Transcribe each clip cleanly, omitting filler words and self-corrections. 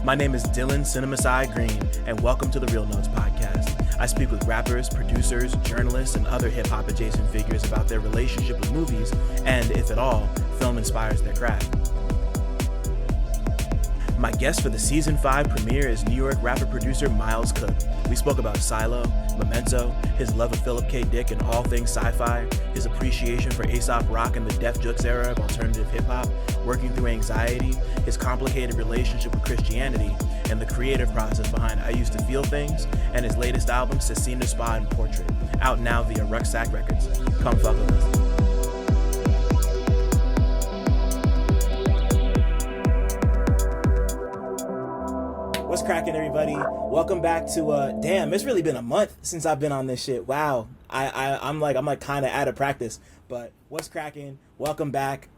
My name is Dylan CineMasai Green, and welcome to the Real Notes podcast. I speak with rappers, producers, journalists, and other hip-hop adjacent figures about their relationship with movies, and, if at all, film inspires their craft. My guest for the Season 5 premiere is New York rapper-producer Miles Cooke. We spoke about Silo, Memento, his love of Phillip K and all things sci-fi, his appreciation for Aesop Rock and the Def Jux era of alternative hip-hop, working through anxiety, his complicated relationship with Christianity, and the creative process behind I Used to Feel Things, and his latest album, CineMasai and Portrait, out now via Rucksack Records. Come fuck with us. What's cracking, everybody? Welcome back to damn, it's really been a month since I've been on this shit. Wow. I'm like kind of out of practice, but what's cracking? Welcome back.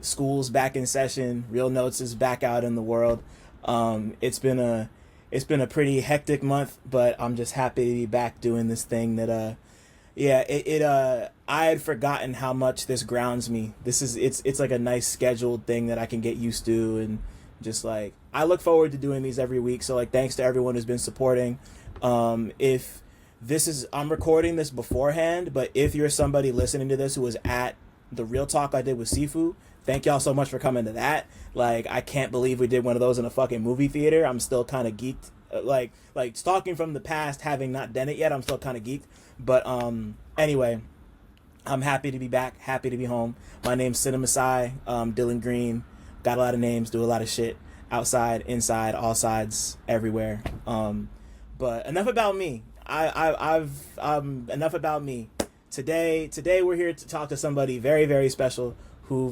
School's back in session. Real Notes is back out in the world. It's been a pretty hectic month, but I'm just happy to be back doing this thing that I had forgotten how much this grounds me. It's like a nice scheduled thing that I can get used to, and just like I look forward to doing these every week. So like thanks to everyone who's been supporting. If this is, I'm recording this beforehand, but if you're somebody listening to this who was at the Real Talk I did with Sifu, thank y'all so much for coming to that. Like, I can't believe we did one of those in a fucking movie theater. I'm still kind of geeked. Like talking from the past, having not done it yet, I'm still kind of geeked. But anyway, I'm happy to be back, happy to be home. My name's CineMasai, Dylan Green. Got a lot of names, do a lot of shit. Outside, inside, all sides, everywhere. But enough about me. I've enough about me. Today we're here to talk to somebody very, very special who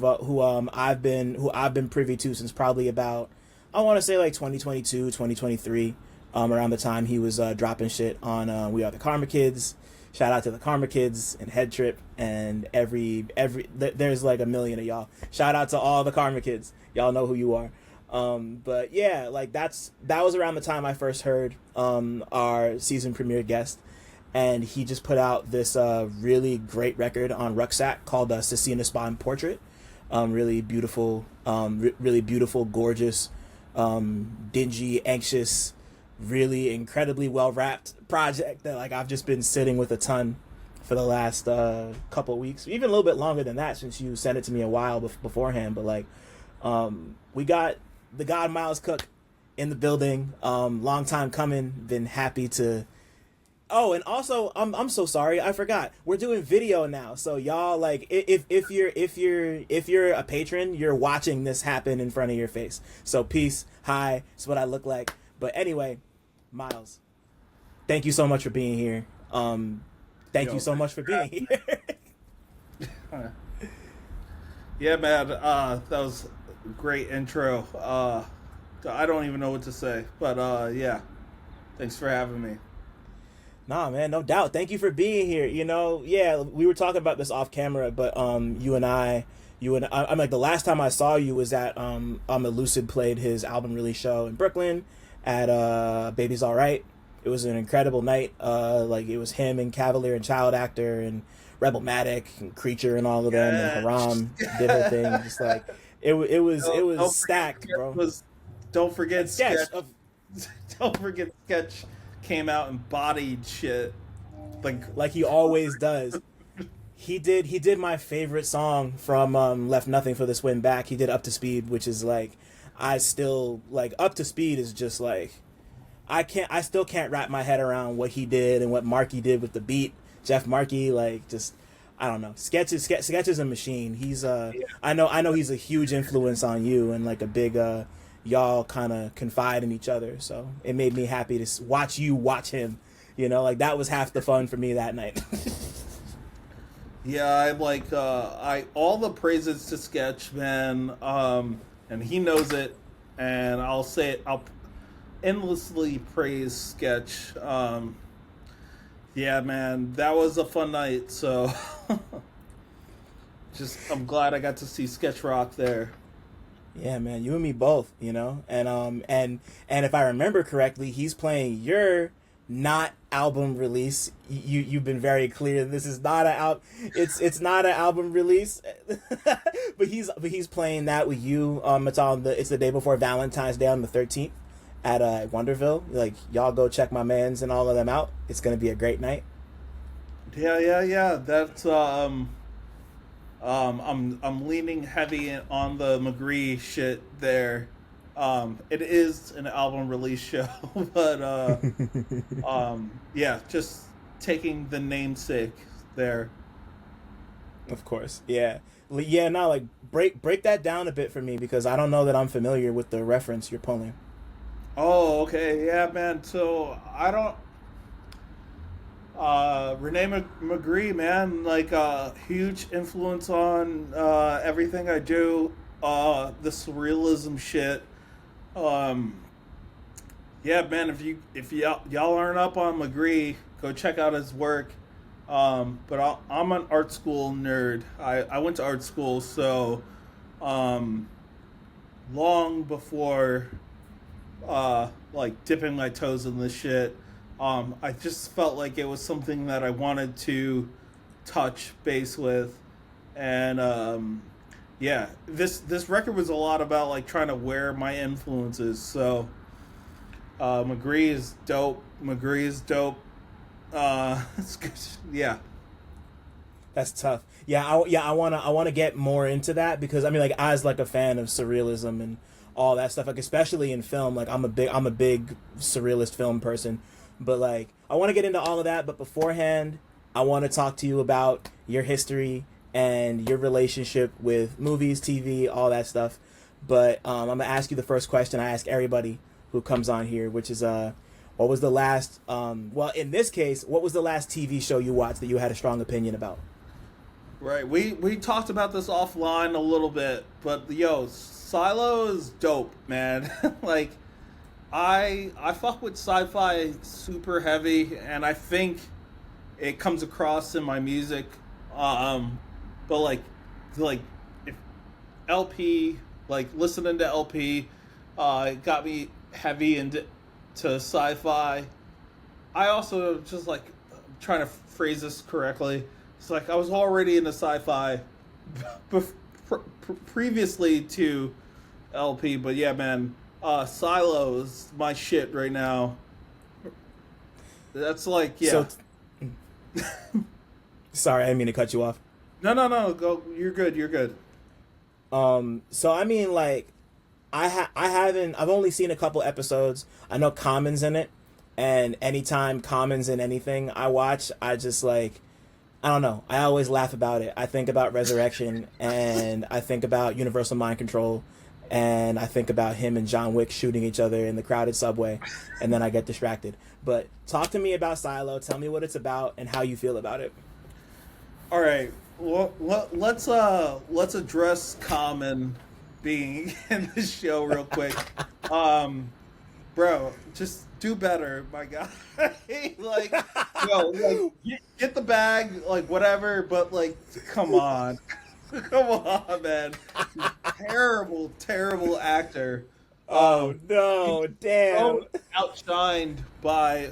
I've been privy to since probably about, I want to say like 2022, 2023, around the time he was dropping shit on We Are the Karma Kids. Shout out to the Karma Kids and Head Trip and there's like a million of y'all. Shout out to all the Karma Kids. Y'all know who you are. But yeah, like that was around the time I first heard our season premiere guest, and he just put out this really great record on Rucksack called CineMasai and Portrait. Really beautiful, gorgeous, dingy, anxious, really incredibly well wrapped project that like I've just been sitting with a ton for the last couple weeks, even a little bit longer than that since you sent it to me a while beforehand. But like we got the God Miles Cooke in the building. Long time coming. Been happy to. Oh, and also I'm so sorry, I forgot. We're doing video now, so y'all like if you're a patron, you're watching this happen in front of your face. So peace, hi, it's what I look like. But anyway, Miles, thank you so much for being here. Thank you so much for being here. Yeah, man, that was a great intro. I don't even know what to say, but yeah, thanks for having me. Nah, man, no doubt. Thank you for being here. You know, yeah, we were talking about this off camera, but you and I, I'm like the last time I saw you was at Elucid played his album release show in Brooklyn at Baby's All Right. It was an incredible night. Like it was him and Cavalier and Child Actor and Rebelmatic and Creature and all of them, and Haram did her thing. Just like it was stacked, bro. Don't forget Sketch. Don't forget Sketch came out and bodied shit like he always does. He did my favorite song from Left Nothing for This Win Back. He did Up to Speed, which is like I still like Up to Speed is just like I still can't wrap my head around what he did and what Markey did with the beat. Jeff Markey, like just I don't know. Sketch is a machine. He's I know he's a huge influence on you and like a big y'all kind of confide in each other, so it made me happy to watch you watch him, you know, like that was half the fun for me that night. Yeah, I like all the praises to Sketch, man, and he knows it, and I'll say it, I'll endlessly praise Sketch. Yeah, man, that was a fun night, so just I'm glad I got to see Sketch rock there. Yeah, man, you and me both, you know, and if I remember correctly, he's playing your not album release. You've been very clear this is not it's not an album release, but he's playing that with you. It's the day before Valentine's Day on the 13th. at Wonderville. Like, y'all go check my mans and all of them out. It's gonna be a great night. Yeah. That's I'm leaning heavy on the McGree shit there. It is an album release show, but yeah, just taking the namesake there. Of course, yeah, yeah. No, like break that down a bit for me because I don't know that I'm familiar with the reference you're pulling. Oh, okay, yeah, man. So I don't. Renee McGree, man, like huge influence on everything I do. The surrealism shit. Um, yeah, man. If y'all aren't up on McGree, go check out his work. But I'm an art school nerd. I went to art school, so um, long before like dipping my toes in this shit. I just felt like it was something that I wanted to touch base with, and yeah, this record was a lot about like trying to wear my influences. So McGree is dope. McGree is dope. It's good. Yeah. That's tough. Yeah, I wanna get more into that because I mean, like, as like a fan of surrealism and all that stuff, like especially in film, like I'm a big surrealist film person, but like I want to get into all of that. But beforehand, I want to talk to you about your history and your relationship with movies, TV, all that stuff. But I'm gonna ask you the first question I ask everybody who comes on here, which is what was the last well, in this case, what was the last TV show you watched that you had a strong opinion about? Right. We talked about this offline a little bit, but yo, Silo is dope, man. Like I fuck with sci-fi super heavy, and I think it comes across in my music. But like if LP, like listening to LP, it got me heavy into sci-fi. I also just like trying to phrase this correctly. It's like I was already into sci-fi previously to LP, but yeah, man, Silo is my shit right now. That's like, yeah. So, sorry, I didn't mean to cut you off. No. Go. You're good. You're good. So I mean, like, I've only seen a couple episodes. I know Common's in it, and anytime Common's in anything I watch, I just like, I don't know. I always laugh about it. I think about Resurrection, and I think about Universal Mind Control, and I think about him and John Wick shooting each other in the crowded subway, and then I get distracted. But talk to me about Silo. Tell me what it's about and how you feel about it. All right. Well, let's address Common being in this show real quick. Bro, just do better, my guy. Like, yo, like, get the bag, like, whatever, but, like, come on. Come on, man. Terrible actor. Oh, no, damn. So outshined by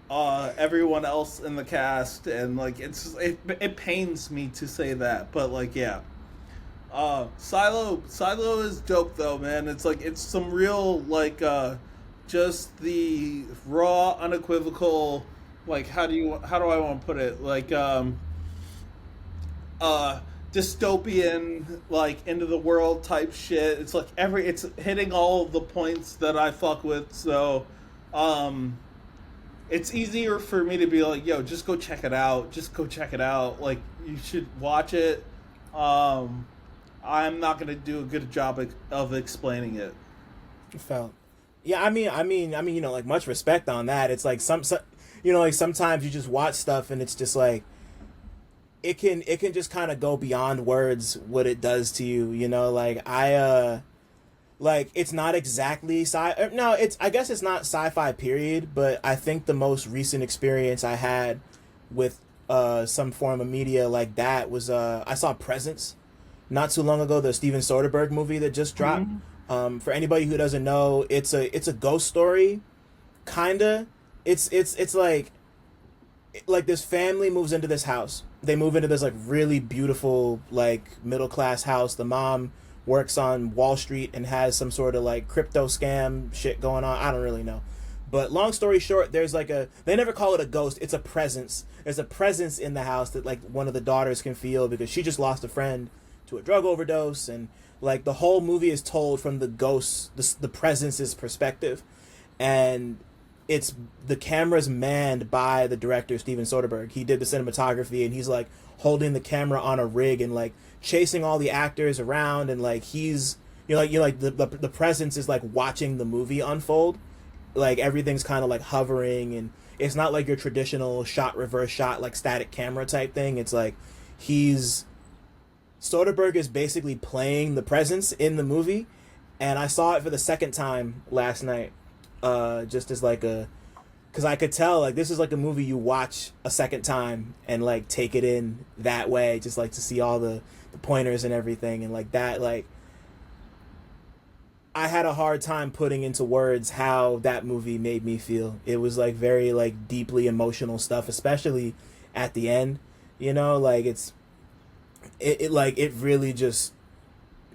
everyone else in the cast, and, like, it pains me to say that, but, like, yeah. Silo is dope, though, man. It's, like, it's some real, like, just the raw, unequivocal, like, how do I want to put it? Like, dystopian, like, end of the world type shit. It's like it's hitting all the points that I fuck with. So, it's easier for me to be like, yo, just go check it out. Just go check it out. Like, you should watch it. I'm not gonna do a good job of explaining it. Felt. Yeah, I mean, you know, like, much respect on that. It's like some you know, like, sometimes you just watch stuff and it's just like it can just kind of go beyond words what it does to you, you know? Like, like, it's not exactly no, I guess it's not sci-fi period, but I think the most recent experience I had with some form of media like that was I saw Presence not too long ago, the Steven Soderbergh movie that just dropped. Mm-hmm. For anybody who doesn't know, it's a ghost story, kinda. It's like this family moves into this house. They move into this, like, really beautiful, like, middle class house. The mom works on Wall Street and has some sort of like crypto scam shit going on. I don't really know. But long story short, there's like they never call it a ghost, it's a presence. There's a presence in the house that like one of the daughters can feel because she just lost a friend to a drug overdose, and like the whole movie is told from the ghost, the presence's perspective. And it's the camera's manned by the director Steven Soderbergh. He did the cinematography, and he's like holding the camera on a rig and like chasing all the actors around, and like he's the presence is like watching the movie unfold. Like everything's kind of like hovering, and it's not like your traditional shot reverse shot like static camera type thing. It's like Soderbergh is basically playing the presence in the movie. And I saw it for the second time last night, just as like because I could tell like this is like a movie you watch a second time and like take it in that way, just like to see all the pointers and everything, and like that, like I had a hard time putting into words how that movie made me feel. It was like very like deeply emotional stuff, especially at the end, like it really just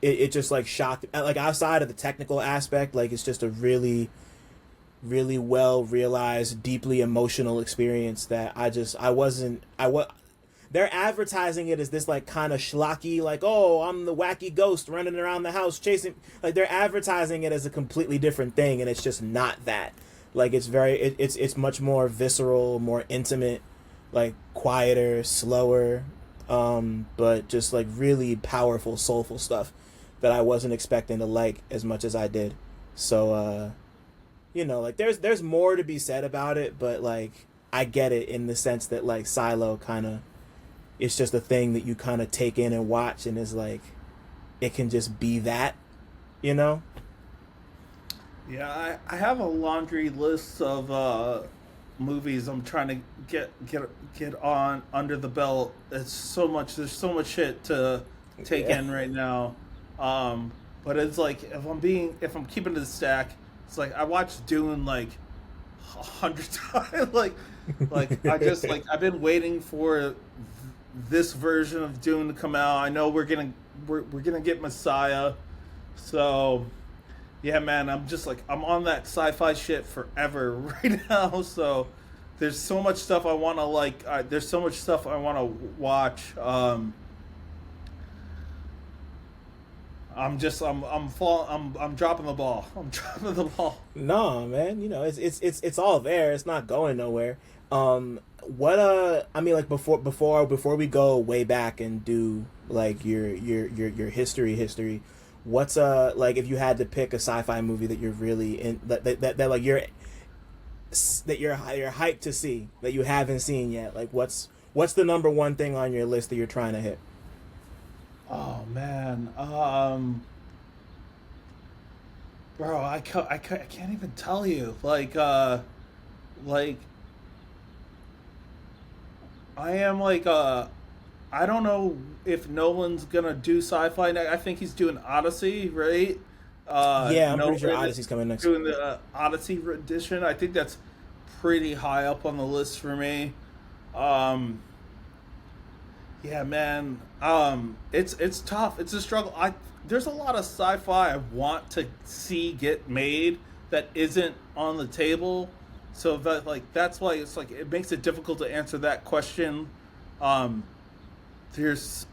it just like shocked, like outside of the technical aspect, like it's just a really really well realized, deeply emotional experience that they're advertising it as this like kind of schlocky, like, oh, I'm the wacky ghost running around the house chasing, like they're advertising it as a completely different thing, and it's just not that. Like it's much more visceral, more intimate, like quieter, slower, but just like really powerful, soulful stuff that I wasn't expecting to like as much as I did. So like there's more to be said about it, but like I get it in the sense that like Silo kind of, it's just a thing that you kind of take in and watch, and is like it can just be that. Yeah, I have a laundry list of movies I'm trying to get on under the belt. There's so much shit to take in right now. But it's like if I'm keeping to the stack, it's like I watched Dune like 100 times. like I've been waiting for this version of Dune to come out. I know we're gonna get Messiah, so yeah, man. I'm on that sci-fi shit forever right now. So there's so much stuff I want to there's so much stuff I want to watch. I'm dropping the ball. I'm dropping the ball. No, man. It's all there. It's not going nowhere. What I mean, like before we go way back and do like your history, what's like if you had to pick a sci-fi movie that you're really in, that like you're hyped to see that you haven't seen yet, like what's the number one thing on your list that you're trying to hit? Oh man, bro, I can't even tell you. Like I am like I don't know if Nolan's gonna do sci-fi next. I think he's doing Odyssey, right? Yeah, I'm pretty sure Odyssey's coming next. Doing the Odyssey edition. I think that's pretty high up on the list for me. Yeah, man. It's tough. It's a struggle. There's a lot of sci-fi I want to see get made that isn't on the table. So that's why it's like it makes it difficult to answer that question. There's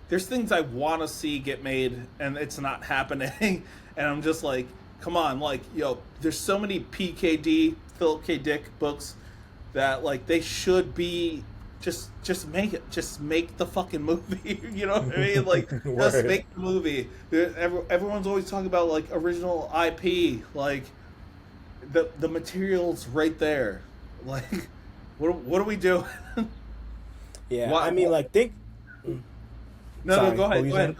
things I want to see get made and it's not happening, and I'm just like, come on, like, yo, there's so many PKD, Phillip K. Dick books that like they should be just make it, just make the fucking movie. You know what I mean? Like just make the movie. Everyone's always talking about like original IP, like the material's right there. Like what are we doing? Yeah, I mean, like think. No, go ahead.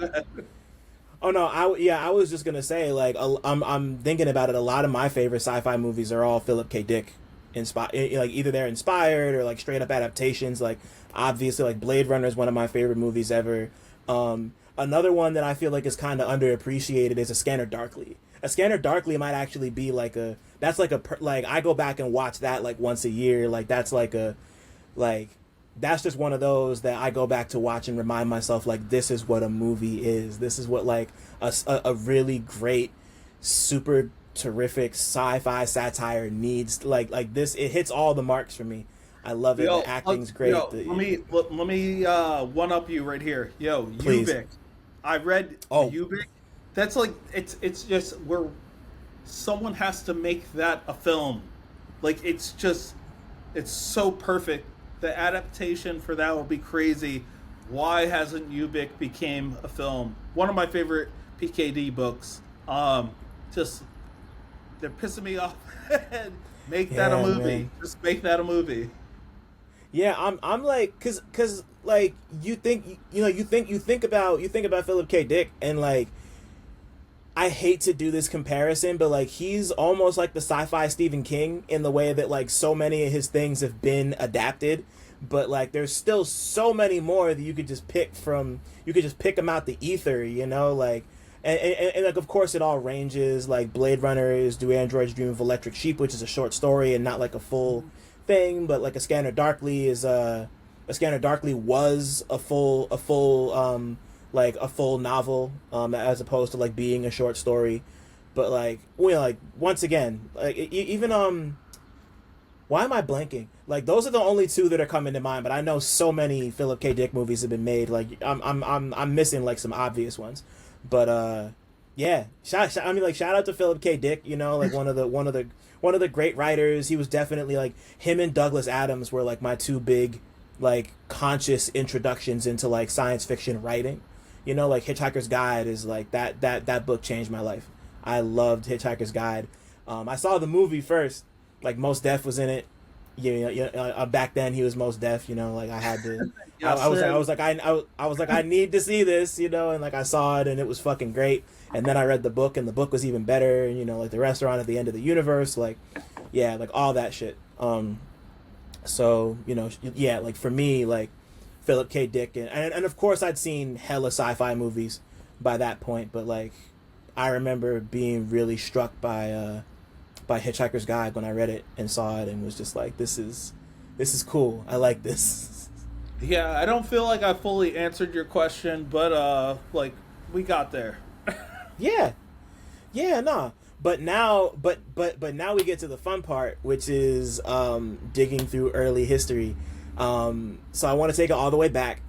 Oh no, I was just gonna say, like, I'm thinking about it. A lot of my favorite sci-fi movies are all Philip K. Dick inspired. Like either they're inspired or like straight up adaptations. Like obviously, like Blade Runner is one of my favorite movies ever. Another one that I feel like is kind of underappreciated is A Scanner Darkly. A Scanner Darkly might actually be like like I go back and watch that like once a year. Like that's like that's just one of those that I go back to watch and remind myself, like, this is what a movie is. This is what, like, a really great, super terrific sci-fi satire needs. Like this, it hits all the marks for me. I love it. Yo, The acting's great. let me one up you right here. Yo, Please. Ubik. I read Oh, Ubik. That's like it's just where someone has to make that a film. Like it's so perfect. The adaptation for that will be crazy. Why hasn't Ubik became a film? One of my favorite PKD books. Just they're pissing me off. Make that a yeah, movie. man. Just make that a movie. Yeah, I'm like, cause like you think about Philip K. Dick, and like, I hate to do this comparison, but like he's almost like the sci-fi Stephen King in the way that like so many of his things have been adapted, but like there's still so many more that you could just pick from. You could just pick them out the ether, like. And like, of course, it all ranges. Like Blade Runner is "Do Androids Dream of Electric Sheep," which is a short story and not like a full thing. But like A Scanner Darkly was a full novel, as opposed to like being a short story. But like, like once again, like even why am I blanking? Like those are the only two that are coming to mind. But I know so many Philip K. Dick movies have been made. Like I'm missing like some obvious ones. But yeah, shout out to Philip K. Dick. Like one of the great writers. He was definitely like him and Douglas Adams were like my two big like conscious introductions into like science fiction writing. Like Hitchhiker's Guide is like that book changed my life. I loved Hitchhiker's Guide. I saw the movie first. Like Mos Def was in it. Back then he was Mos Def. Like I had to. Yes, I was like I need to see this. And like I saw it and it was fucking great. And then I read the book and the book was even better. And like the restaurant at the end of the universe. Like, yeah, like all that shit. So yeah, like for me, like Philip K. Dick and of course I'd seen hella sci-fi movies by that point, but like I remember being really struck by Hitchhiker's Guide when I read it and saw it and was just like, this is cool. I like this. Yeah, I don't feel like I fully answered your question, but like we got there. Yeah, nah. But now we get to the fun part, which is digging through early history. So I want to take it all the way back.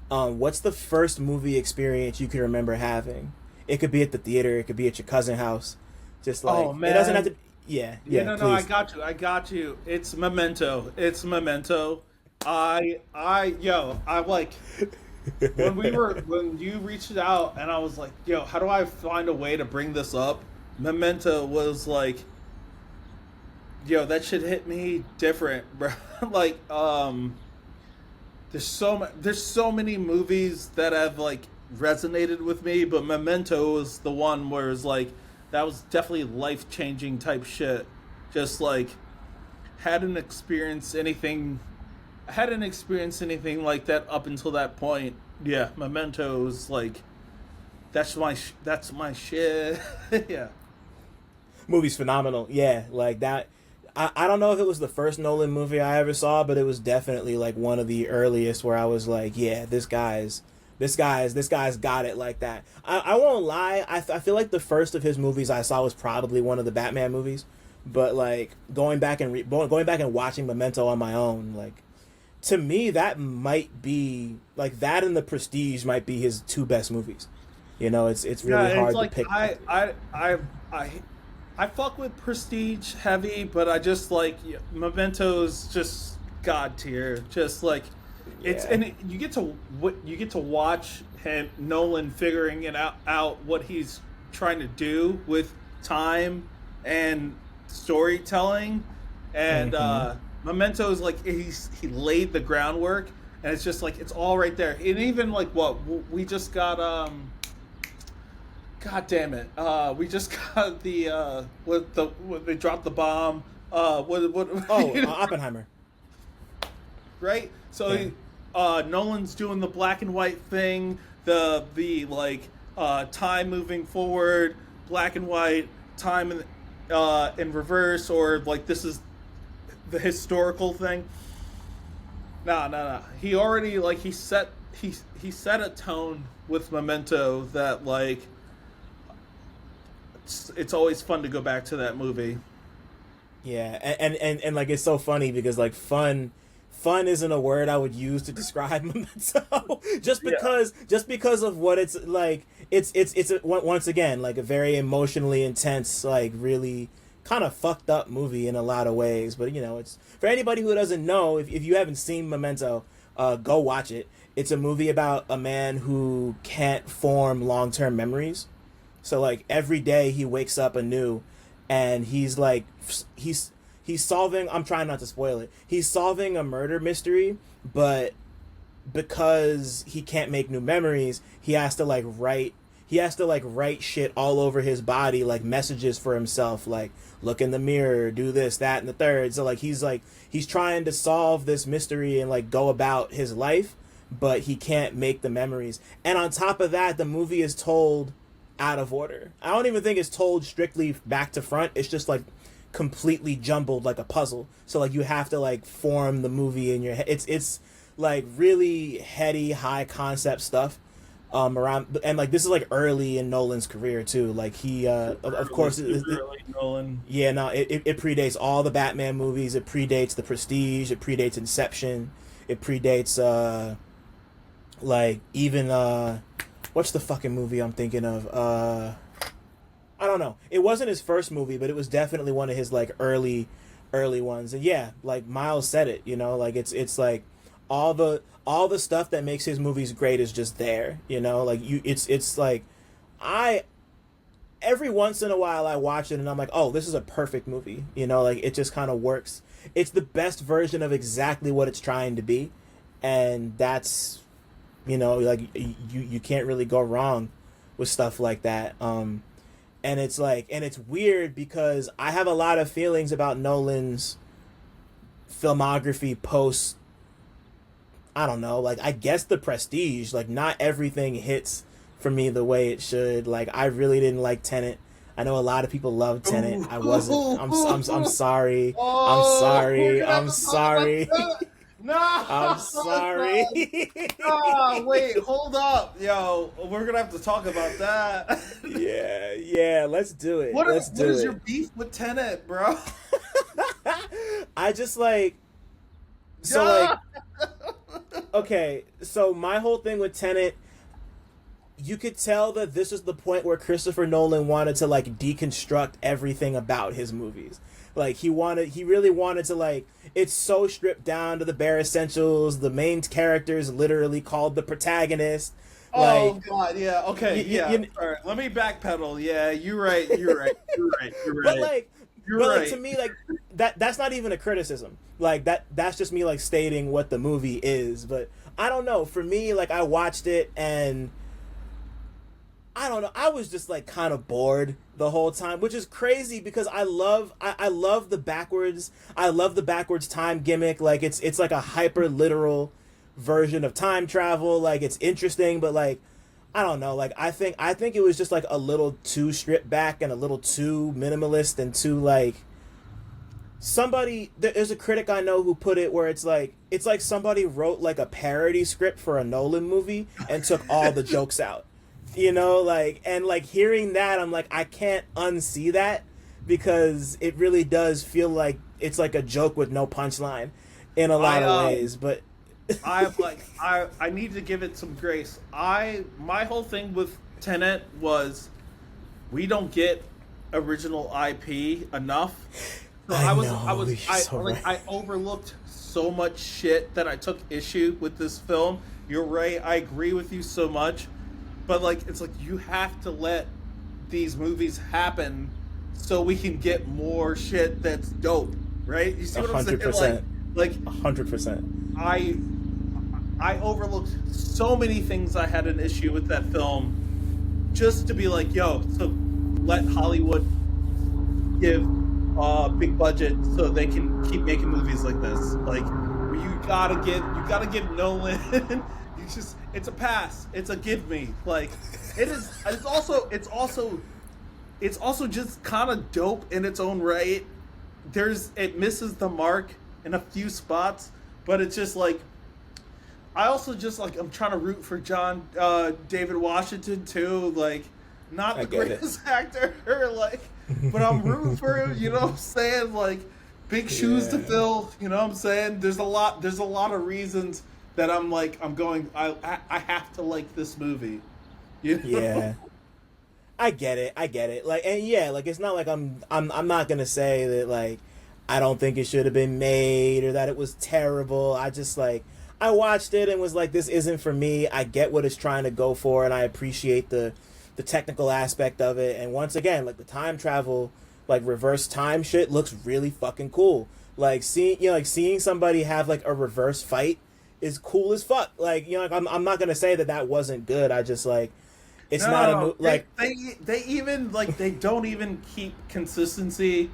What's the first movie experience you can remember having? It could be at the theater. It could be at your cousin's house. Just like, oh man, it doesn't have to. Yeah. No, please. I got you. It's Memento. I like when you reached out and I was like, yo, how do I find a way to bring this up? Memento was like, yo, that shit hit me different, bro. Like, there's so many movies that have like resonated with me, but Memento was the one where it's like that was definitely life changing type shit. Just like hadn't experienced anything like that up until that point. Yeah, Memento is like that's my shit. Yeah. Movie's phenomenal. Yeah, like that. I don't know if it was the first Nolan movie I ever saw, but it was definitely like one of the earliest where I was like, yeah, this guy's got it like that. I won't lie. I feel like the first of his movies I saw was probably one of the Batman movies, but like going back and watching Memento on my own, like to me that might be like that and The Prestige might be his two best movies. It's really hard like, to pick. I fuck with Prestige heavy, but I just like Memento's just god tier. Just like it's and you get to watch Nolan figuring it out what he's trying to do with time and storytelling, and Memento is like he laid the groundwork, and it's just like it's all right there. And even like what we just got. God damn it! We just got the when they dropped the bomb. Oppenheimer. Right. So Nolan's doing the black and white thing. The like time moving forward, black and white, time in reverse, or like this is the historical thing. No. He already like he set a tone with Memento that like it's always fun to go back to that movie. Yeah, and like it's so funny because like fun isn't a word I would use to describe Memento. Just because of what it's like. Once again like a very emotionally intense, like really kind of fucked up movie in a lot of ways. But you know, it's for anybody who doesn't know, if you haven't seen Memento, go watch it. It's a movie about a man who can't form long-term memories. So like every day he wakes up anew, and he's like he's solving. I'm trying not to spoil it. He's solving a murder mystery, but because he can't make new memories, he has to like write. He has to like write shit all over his body, like messages for himself, like look in the mirror, do this, that, and the third. So like he's trying to solve this mystery and like go about his life, but he can't make the memories. And on top of that, the movie is told out of order. I don't even think it's told strictly back to front. It's just like completely jumbled like a puzzle. So like you have to like form the movie in your head. It's like really heady, high concept stuff. Around, and like this is like early in Nolan's career too. Like he of course early Nolan. Yeah, no, it predates all the Batman movies. It predates The Prestige. It predates Inception. It predates like even what's the fucking movie I'm thinking of? I don't know. It wasn't his first movie, but it was definitely one of his like early ones. And yeah, like Miles said it, you know, like it's like all the stuff that makes his movies great is just there, you know? Like it's like every once in a while I watch it and I'm like, "Oh, this is a perfect movie." You know, like it just kind of works. It's the best version of exactly what it's trying to be. And that's, you know, like you can't really go wrong with stuff like that. And it's like, and it's weird because I have a lot of feelings about Nolan's filmography post, I don't know, like I guess The Prestige. Like not everything hits for me the way it should. Like I really didn't like Tenet. I know a lot of people love Tenet. I wasn't. I'm sorry. I'm sorry. I'm sorry. No, I'm sorry. Oh, wait, hold up, yo. We're gonna have to talk about that. Yeah. Let's do it. What is your beef with Tenet, bro? I just like. So like. Okay, so my whole thing with Tenet, you could tell that this is the point where Christopher Nolan wanted to like deconstruct everything about his movies. Like he really wanted to like, it's so stripped down to the bare essentials. The main character is literally called the protagonist. Oh like, God, yeah, okay, all right, let me backpedal. Yeah, you're right. But like, like to me, like that's not even a criticism. Like that's just me like stating what the movie is. But I don't know. For me, like I watched it and I don't know. I was just like kind of bored the whole time, which is crazy because I love the backwards. I love the backwards time gimmick. Like it's like a hyper literal version of time travel. Like it's interesting, but like I don't know. Like I think it was just like a little too stripped back and a little too minimalist and too like there's a critic I know who put it where it's like somebody wrote like a parody script for a Nolan movie and took all the jokes out. You know, like, and like hearing that, I'm like, I can't unsee that because it really does feel like it's like a joke with no punchline in a lot of ways. But I need to give it some grace. My whole thing with Tenet was we don't get original IP enough. So I overlooked so much shit that I took issue with this film. You're right. I agree with you so much. But like it's like you have to let these movies happen so we can get more shit that's dope, right? You see what I'm saying? 100%. Like 100%. I overlooked so many things I had an issue with that film just to be like, yo, so let Hollywood give big budget so they can keep making movies like this. Like you gotta give Nolan it's a pass. It's a give me. Like it is. It's also just kind of dope in its own right. It misses the mark in a few spots, but it's just like I also just like I'm trying to root for John David Washington too. Like, not I the get it. greatest actor, like, but I'm rooting for him. You know what I'm saying? Like, big shoes to Yeah. fill. You know what I'm saying? There's a lot. There's a lot of reasons that I'm like I'm going. I have to like this movie. You know? Yeah. I get it. I get it. Like, and yeah, like it's not like I'm not gonna say that like I don't think it should have been made or that it was terrible. I just like I watched it and was like, this isn't for me. I get what it's trying to go for, and I appreciate the technical aspect of it. And once again, like the time travel, like reverse time shit looks really fucking cool. Like seeing somebody have like a reverse fight is cool as fuck. Like like I'm not gonna say that that wasn't good. I just like it's not a No, like they even like they don't even keep consistency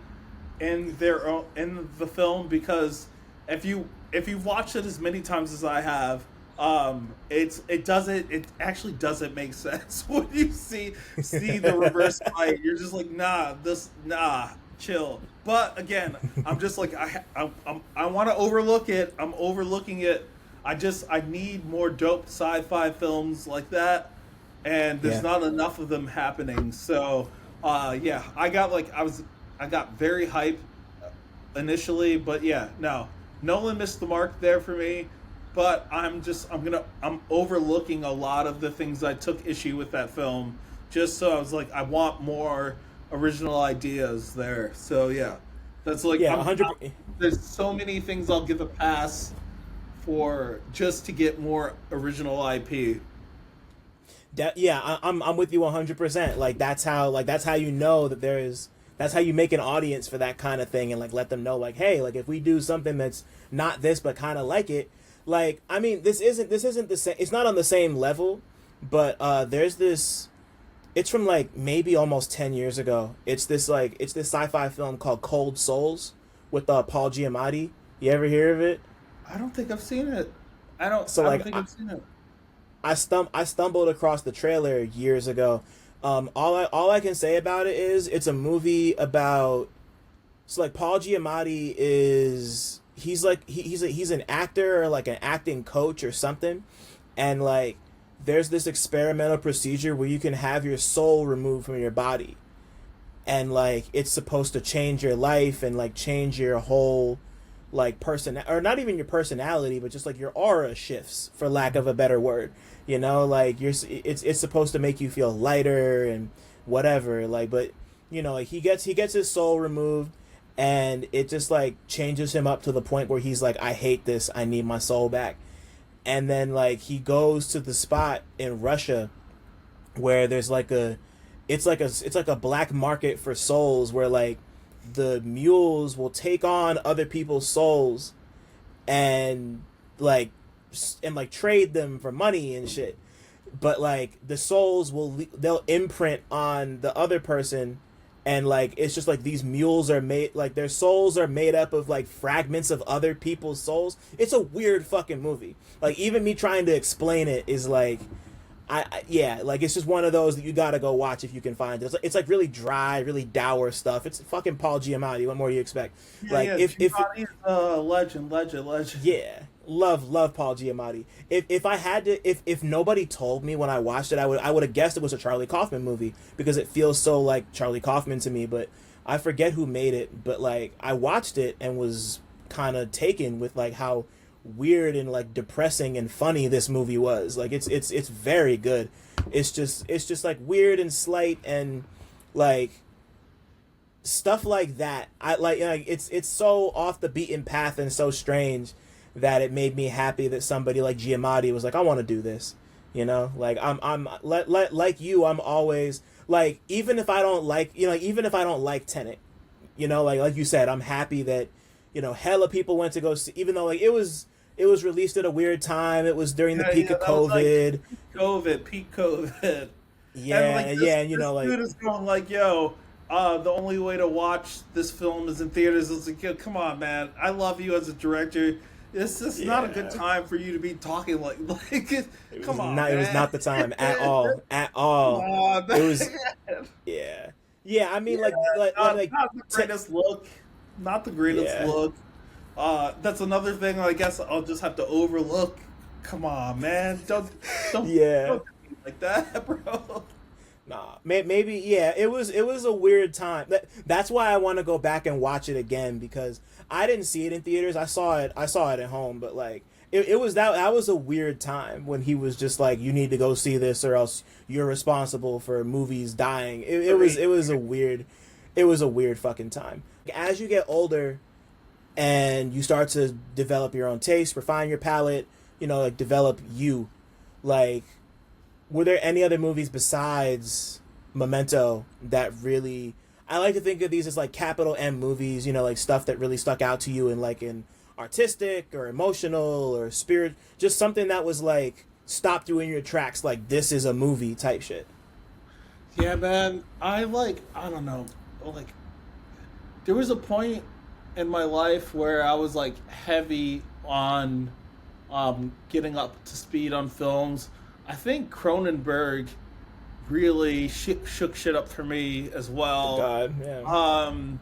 in their own in the film because if you've watched it as many times as I have, it actually doesn't make sense when you see the reverse fight. You're just like nah, chill. But again, I'm just like I want to overlook it. I'm overlooking it. I need more dope sci-fi films like that, and there's yeah. not enough of them happening. So yeah, I got very hype initially, but yeah, no, Nolan missed the mark there for me. But I'm overlooking a lot of the things I took issue with that film, just so I was like I want more original ideas there. So yeah, that's like Yeah, 100. there's so many things I'll give a pass for just to get more original IP. Yeah, I'm with you 100%. That's how you know that that's how you make an audience for that kind of thing and like let them know like, hey, like if we do something that's not this but kind of like it, like I mean this isn't the same. It's not on the same level, but there's this. It's from like maybe almost 10 years ago. It's this sci-fi film called Cold Souls with Paul Giamatti. You ever hear of it? I don't think I've seen it. So I don't like think I've seen it. I stumbled across the trailer years ago. All I can say about it is it's a movie about. So like Paul Giamatti is he's like he's an actor or like an acting coach or something, and like there's this experimental procedure where you can have your soul removed from your body, and like it's supposed to change your life and like change your whole like person, or not even your personality, but just like your aura shifts, for lack of a better word. Like it's supposed to make you feel lighter and whatever. Like, but like he gets his soul removed, and it just like changes him up to the point where he's like, I hate this. I need my soul back. And then like he goes to the spot in Russia where there's like it's like a black market for souls where like the mules will take on other people's souls and like like trade them for money and shit, but like the souls they'll imprint on the other person, and like it's just like these mules are made, like their souls are made up of like fragments of other people's souls. It's a weird fucking movie. Like even me trying to explain it is like yeah, like it's just one of those that you gotta go watch if you can find it. It's like really dry, really dour stuff. It's fucking Paul Giamatti. What more do you expect? Yeah, Like yeah, if Giamatti's a legend. yeah, love Paul Giamatti. If I had to, if nobody told me when I watched it, I would have guessed it was a Charlie Kaufman movie because it feels so like Charlie Kaufman to me. But I forget who made it. But like I watched it and was kind of taken with like how weird and like depressing and funny this movie was. Like it's very good. It's just like weird and slight and like stuff like that. I like it's so off the beaten path and so strange that it made me happy that somebody like Giamatti was like, I want to do this. Like like you, I'm always like, even if I don't like, even if I don't like Tenet, like you said, I'm happy that hella people went to go see, even though like it was released at a weird time. It was during the peak of COVID. Peak COVID. Yeah, and like yeah, this like dude is going like, yo, the only way to watch this film is in theaters. It's like, yo, come on, man. I love you as a director. It's just not a good time for you to be talking come on, man. It was not the time at all, at all. It was, man. yeah. I mean, Yeah, like not the greatest look. Not the greatest yeah, look. That's another thing I guess I'll just have to overlook come on, man, Yeah. don't do me like that, bro. Nah, maybe yeah. It was a weird time. That's why I want to go back and watch it again because I didn't see it in theaters. I saw it at home, but like it was that was a weird time when he was just like, you need to go see this or else you're responsible for movies dying. It was a weird fucking time. As you get older and you start to develop your own taste, refine your palate, like develop you, like were there any other movies besides Memento that really I like to think of these as like capital M movies, like stuff that really stuck out to you in like an artistic or emotional or spirit, just something that was like stopped you in your tracks, like this is a movie type shit. Yeah, man. I don't know. Like, there was a point in my life where I was like heavy on getting up to speed on films. I think Cronenberg really shook shit up for me as well. God, yeah.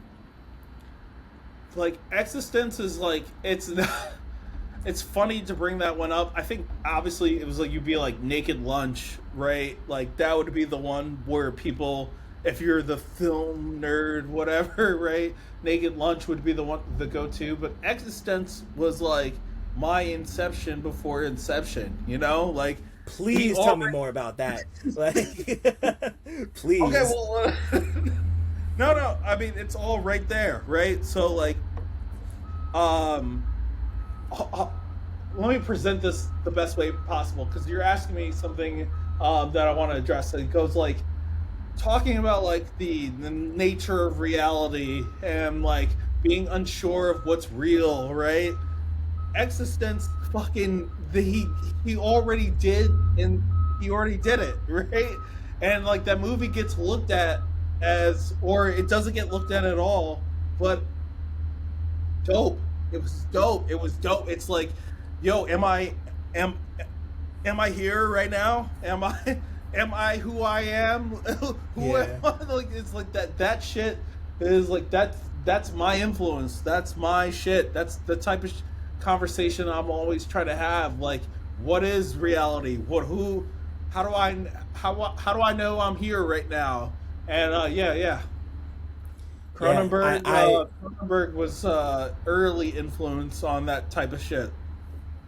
Like Existence is like it's not, it's funny to bring that one up. I think obviously it was like you'd be like Naked Lunch, right? Like that would be the one where people, if you're the film nerd, whatever, right? Naked Lunch would be the go-to. But Existence was like my Inception before Inception, like. Please tell me more about that. Like, please. Okay, well, no. I mean, it's all right there, right? So, like, let me present this the best way possible because you're asking me something that I want to address. It goes like talking about like the nature of reality and like being unsure of what's real, right? Existence fucking he already did, and he already did it, right? And like that movie gets looked at as, or it doesn't get looked at all, but dope. It was dope. It's like, yo, am I here right now? Am I who I am? Who am I? Like, it's like that shit is like that's my influence. That's my shit. That's the type of conversation I'm always trying to have. Like, what is reality? How do I know I'm here right now? And yeah. Cronenberg, Cronenberg was early influence on that type of shit.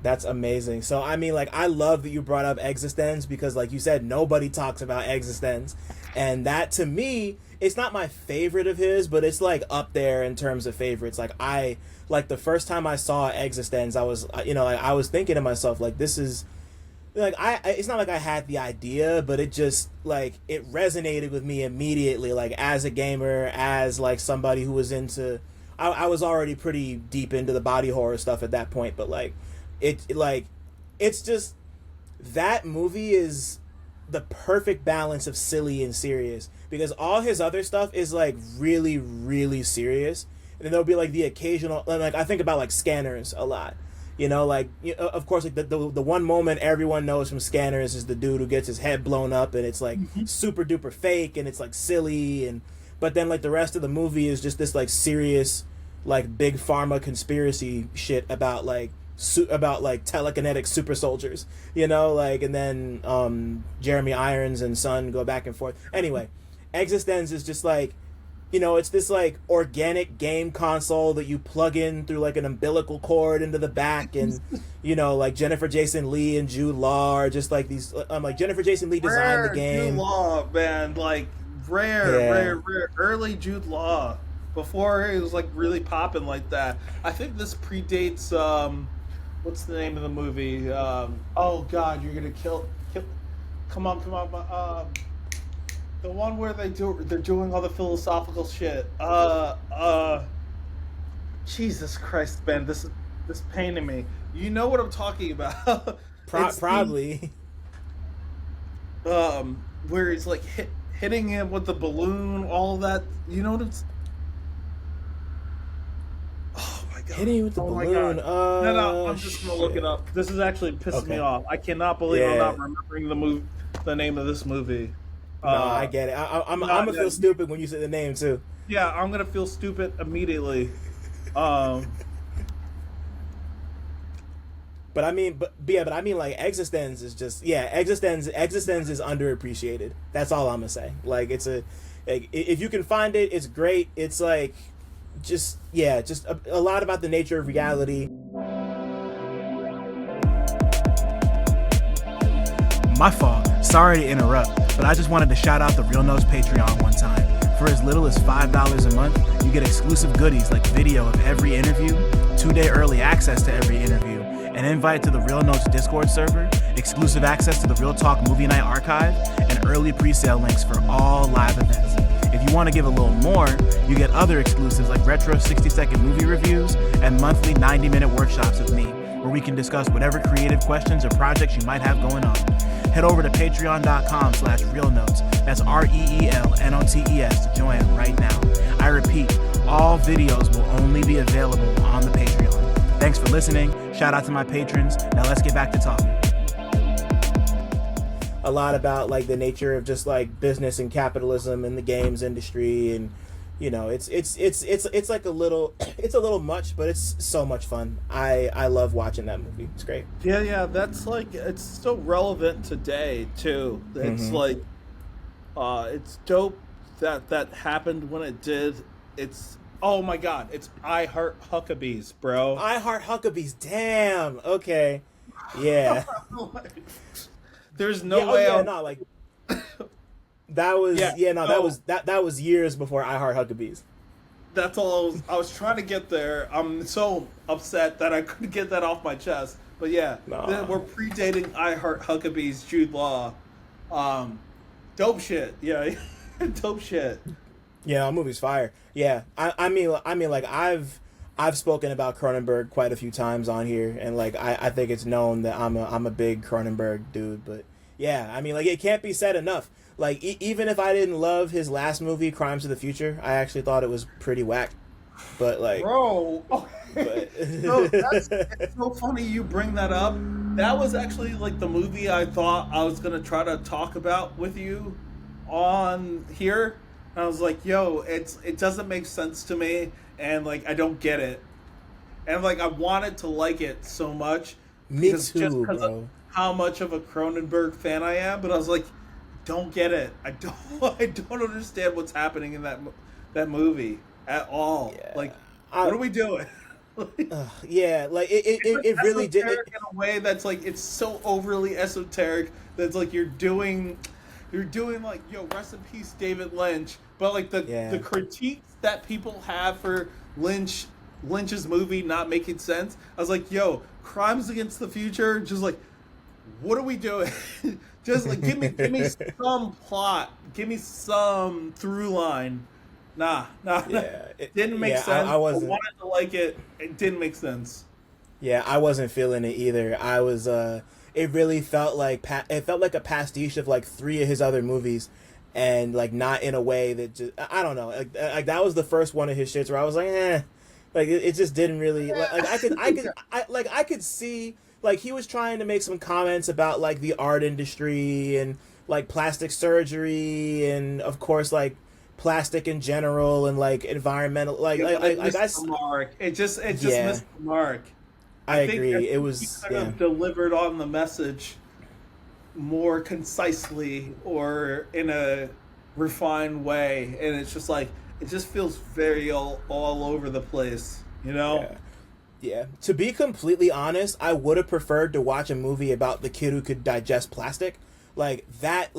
That's amazing. So I mean, like, I love that you brought up Existence because, like you said, nobody talks about Existence, and that to me, it's not my favorite of his, but it's like up there in terms of favorites. Like the first time I saw Existence, I was, I was thinking to myself, like, this is, like, it's not like I had the idea, but it just, like, it resonated with me immediately, like, as a gamer, as, like, somebody who was into, I was already pretty deep into the body horror stuff at that point, but, like, it's just, that movie is the perfect balance of silly and serious, because all his other stuff is, like, really, really serious. And then there'll be like the occasional, like, I think about like Scanners a lot, like, of course, like the one moment everyone knows from Scanners is the dude who gets his head blown up and it's like super duper fake and it's like silly, but then like the rest of the movie is just this like serious, like big pharma conspiracy shit about like telekinetic super soldiers, like, and then Jeremy Irons and Son go back and forth. Anyway, Existence is just like, it's this like organic game console that you plug in through like an umbilical cord into the back, and like Jennifer Jason Leigh and Jude Law are just like these. Like Jennifer Jason Leigh designed the game. Jude Law, man, like rare early Jude Law before it was like really popping like that. I think this predates what's the name of the movie? Oh God, you're gonna kill. Come on. The one where they're doing all the philosophical shit. Jesus Christ, man, this pained me. You know what I'm talking about? Probably. Where he's like hitting him with the balloon, all that. You know what it's? Oh my God! Hitting him with the balloon. No, I'm just gonna look it up. This is actually pissing me off. I cannot believe I'm not remembering the name of this movie. No, I get it. I'm gonna feel stupid when you say the name too. Yeah, I'm gonna feel stupid immediately. But but I mean, like, Existence is just, Existence is underappreciated. That's all I'm gonna say. Like, if you can find it, it's great. It's like, just a lot about the nature of reality. My fault. Sorry to interrupt, but I just wanted to shout out the Real Notes Patreon one time. For as little as $5 a month, you get exclusive goodies like video of every interview, 2-day early access to every interview, an invite to the Real Notes Discord server, exclusive access to the Real Talk Movie Night archive, and early pre-sale links for all live events. If you want to give a little more, you get other exclusives like retro 60-second movie reviews and monthly 90-minute workshops with me, where we can discuss whatever creative questions or projects you might have going on. Head over to patreon.com/realnotes. That's REELNOTES to join right now. I repeat, all videos will only be available on the Patreon. Thanks for listening. Shout out to my patrons. Now let's get back to talking. A lot about, like, the nature of just, like, business and capitalism in the games industry, and you know, it's like a little much, but it's so much fun. I love watching that movie. It's great. Yeah, that's like, it's still relevant today too. It's like, it's dope that happened when it did. It's, oh my god, it's I Heart Huckabees, bro. I Heart Huckabees. Damn. Okay. Yeah. There's no way. Yeah, no, like, that was that was years before I Heart Huckabees. That's all I was trying to get there. I'm so upset that I couldn't get that off my chest. But yeah, we're predating I Heart Huckabees, Jude Law. Dope shit. Yeah, dope shit. Yeah, that movie's fire. Yeah, I mean, like, I've spoken about Cronenberg quite a few times on here, and like I think it's known that I'm a big Cronenberg dude. But yeah, I mean, like, it can't be said enough. Like, even if I didn't love his last movie, Crimes of the Future, I actually thought it was pretty whack. But, like, bro, no, it's so funny you bring that up. That was actually, like, the movie I thought I was gonna try to talk about with you on here. And I was like, yo, it doesn't make sense to me, and, like, I don't get it. And, like, I wanted to like it so much. Me too, just because of how much of a Cronenberg fan I am. But I was like, don't get it. I don't understand what's happening in that movie at all. Yeah. Like, what are we doing? Yeah, like, it really did in a way that's like, it's so overly esoteric that's like you're doing like, yo, rest in peace David Lynch, but like the critiques that people have for Lynch's movie not making sense. I was like, yo, Crimes Against the Future, just like, what are we doing? Just like, give me some plot, give me some through line. Nah. It didn't make sense. I wanted to like it. It didn't make sense. Yeah, I wasn't feeling it either. I was. It really felt like a pastiche of like 3 of his other movies, and like not in a way that just, I don't know. Like that was the first one of his shits where I was like, like it just didn't really, like I could see. Like, he was trying to make some comments about, like, the art industry and, like, plastic surgery and, of course, like, plastic in general and, like, environmental. Like, it missed the mark. It just missed the mark. I agree. It was, he could have delivered on the message more concisely or in a refined way. And it's just, like, it just feels very all over the place, you know? Yeah. Yeah, to be completely honest, I would have preferred to watch a movie about the kid who could digest plastic. Like that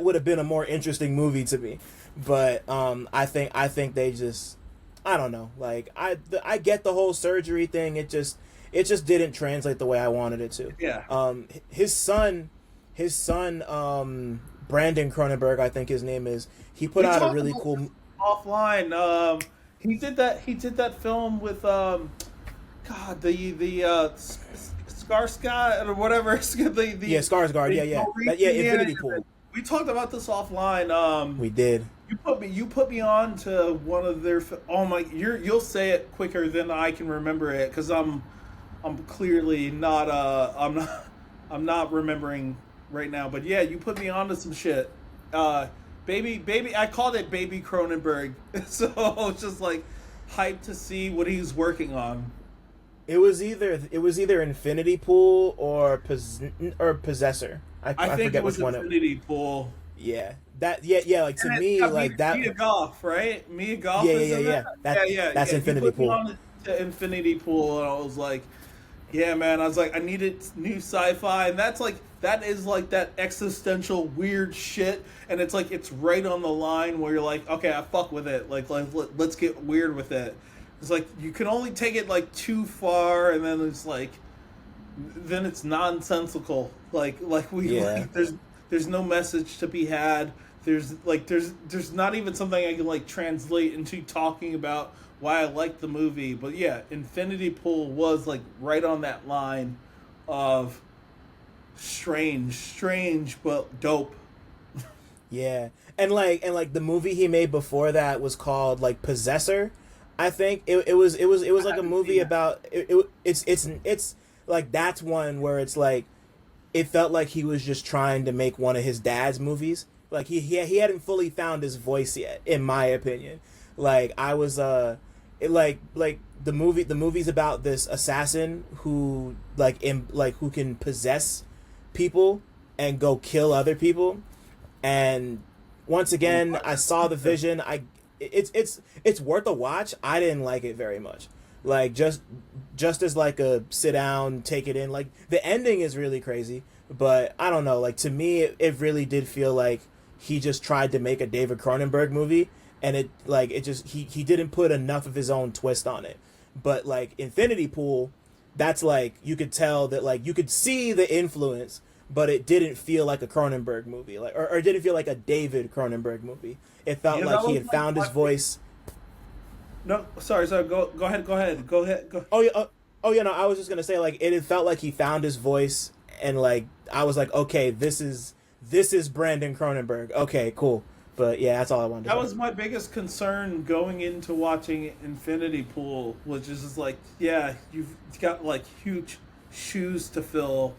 would have been a more interesting movie to me. But I think they just, I don't know. Like, I get the whole surgery thing. It just didn't translate the way I wanted it to. Yeah. His son, Brandon Cronenberg, I think his name is. He put out a really cool offline. He did that film with God, the Skarsgård or whatever. Skarsgård. Infinity Pool. We talked about this offline. We did. You put me on to one of their. Oh my! You'll say it quicker than I can remember it because I'm clearly not. I'm not remembering right now. But yeah, you put me on to some shit. Baby. I called it Baby Cronenberg. So I was just like hyped to see what he's working on. It was either Infinity Pool or Possessor. I think forget it was which one. Infinity Pool. Yeah, like to me, like that. Mia Goth, right? Mia Goth Yeah, is yeah, in yeah, that? yeah. That's You Infinity put me Pool. on to Infinity Pool, and I was like, yeah, man. I was like, I needed new sci-fi, and that is like that existential weird shit, and it's like it's right on the line where you're like, okay, I fuck with it. Like let's get weird with it. It's like you can only take it like too far, and then it's like, then it's nonsensical. There's no message to be had. There's not even something I can like translate into talking about why I like the movie. But yeah, Infinity Pool was like right on that line of strange but dope. Yeah, and like the movie he made before that was called like Possessor. I think it was like a movie about it's like that's one where it's like it felt like he was just trying to make one of his dad's movies. Like he hadn't fully found his voice yet, in my opinion. Like I was the movie's about this assassin who who can possess people and go kill other people. And once again, I saw the vision. It's worth a watch. I didn't like it very much. Like just as like a sit down, take it in. Like the ending is really crazy, but I don't know. Like to me, it really did feel like he just tried to make a David Cronenberg movie, and he didn't put enough of his own twist on it. But like Infinity Pool, that's like you could tell that like you could see the influence, but it didn't feel like a Cronenberg movie, like or it didn't feel like a David Cronenberg movie. It felt like he had found his voice. No, sorry. Go ahead. Oh yeah. No, I was just gonna say like it felt like he found his voice, and like I was like, okay, this is Brandon Cronenberg. Okay, cool. But yeah, that's all I wanted to say. That was my biggest concern going into watching Infinity Pool, was just like, yeah, you've got like huge shoes to fill,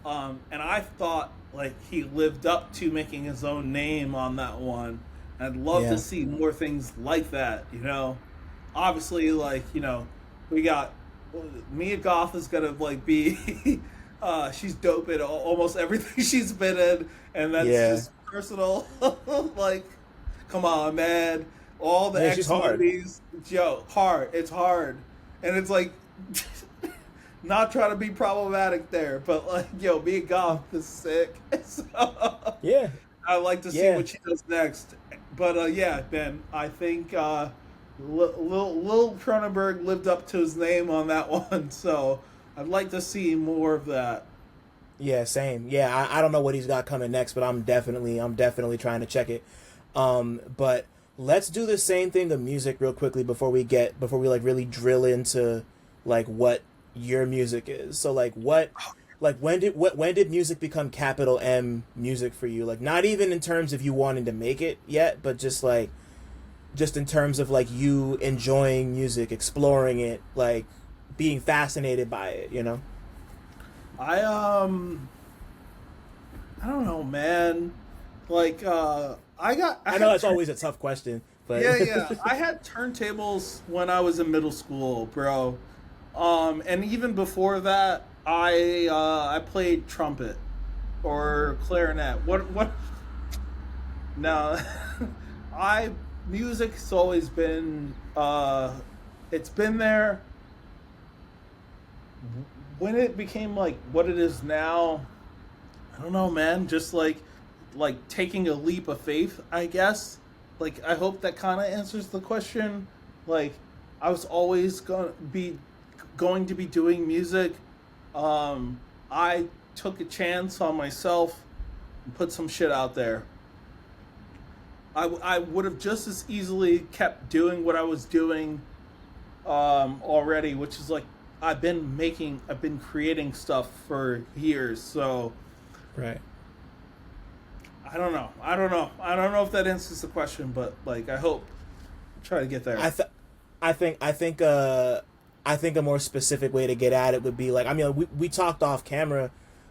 and I thought like he lived up to making his own name on that one. I'd love to see more things like that, you know. Obviously, like, you know, we got Mia Goth is gonna like be she's dope in almost everything she's been in, and that's just personal. Like, come on, man. All the X movies, hard. It's hard, and it's like not trying to be problematic there, but like, Mia Goth is sick. So, yeah, I'd like to see what she does next. But yeah, Ben, I think Lil Cronenberg lived up to his name on that one, so I'd like to see more of that. Yeah, same. Yeah, I don't know what he's got coming next, but I'm definitely trying to check it. But let's do the same thing to music real quickly before we like really drill into like what your music is. So like when did music become capital M music for you? Like not even in terms of you wanting to make it yet, but just in terms of like you enjoying music, exploring it, like being fascinated by it, you know? I don't know, man. Like I know that's always a tough question, but yeah. I had turntables when I was in middle school, bro. And even before that, I played trumpet or clarinet. What? No, music's always been it's been there. When it became like what it is now, I don't know, man. Just like taking a leap of faith, I guess. Like I hope that kind of answers the question. Like I was always going to be doing music. I took a chance on myself and put some shit out there. I would have just as easily kept doing what I was doing already, which is like I've been creating stuff for years. So right. I don't know if that answers the question, but like I hope try to get there. I think a more specific way to get at it would be like, I mean, we talked off camera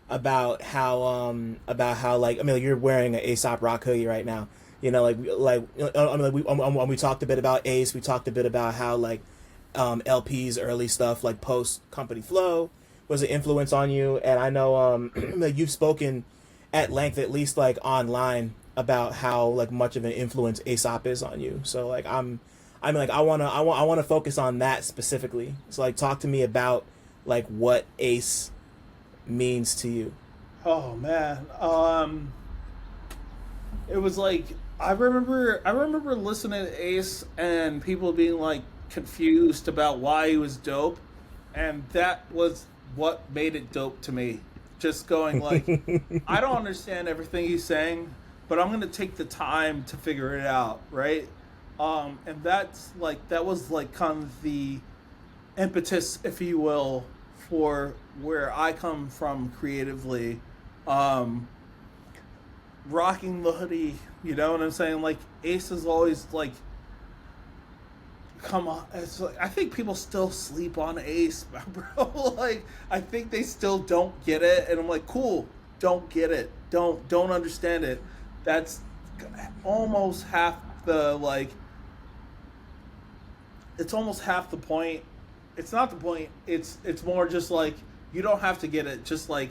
about how like, I mean, like, you're wearing an Aesop Rock hoodie right now, you know, when we talked a bit about Ace, we talked a bit about how like LP's early stuff, like post Company Flow, was an influence on you. And I know that you've spoken at length, at least like online, about how like much of an influence Aesop is on you. So like I wanna focus on that specifically. So like talk to me about like what Ace means to you. Oh man, it was like I remember listening to Ace and people being like confused about why he was dope, and that was what made it dope to me. Just going like, I don't understand everything he's saying, but I'm gonna take the time to figure it out, right? And that was like kind of the impetus, if you will, for where I come from creatively. Rocking the hoodie, you know what I'm saying? Like Ace is always like, come on. It's like, I think people still sleep on Ace, bro. Like I think they still don't get it, and I'm like, cool, don't get it, don't understand it. That's almost half the like. It's almost half the point. It's not the point. It's more just like you don't have to get it. Just like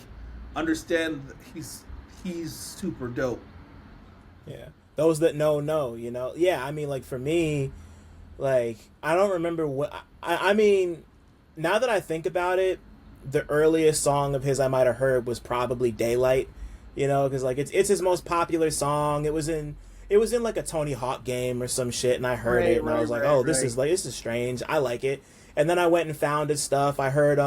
understand he's super dope. Yeah. Those that know, you know? Yeah, I mean, like, for me, like, I don't remember what... I mean, now that I think about it, the earliest song of his I might have heard was probably Daylight, you know? Because, like, it's his most popular song. It was in like, a Tony Hawk game or some shit, and I heard it, and I was like, this is strange. I like it. And then I went and found his stuff. I heard,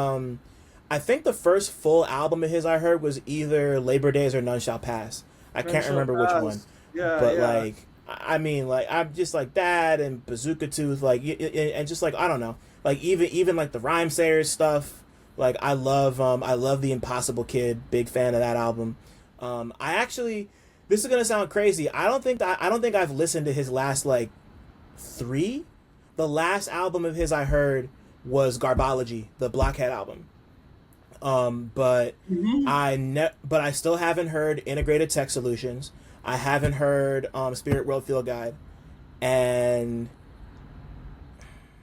I think the first full album of his I heard was either Labor Days or None Shall Pass. I can't remember which one. Yeah, but yeah. like, I mean, like I'm just like that and Bazooka Tooth, like, and just like I don't know, like even like the Rhyme Sayers stuff. Like I love the Impossible Kid. Big fan of that album. I actually, this is gonna sound crazy. I don't think I've listened to his last like 3. The last album of his I heard was Garbology, the Blockhead album. But but I still haven't heard Integrated Tech Solutions. I haven't heard Spirit World Field Guide, and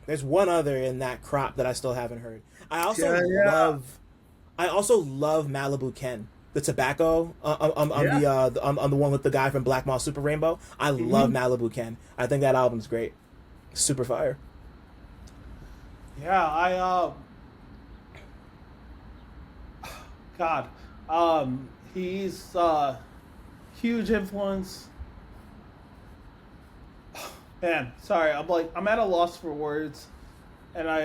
there's one other in that crop that I still haven't heard. I also love Malibu Ken, the Tobacco. I'm the one with the guy from Black Mall Super Rainbow. I love Malibu Ken. I think that album's great, super fire. Yeah, God, he's huge influence. Man, sorry, I'm at a loss for words, and I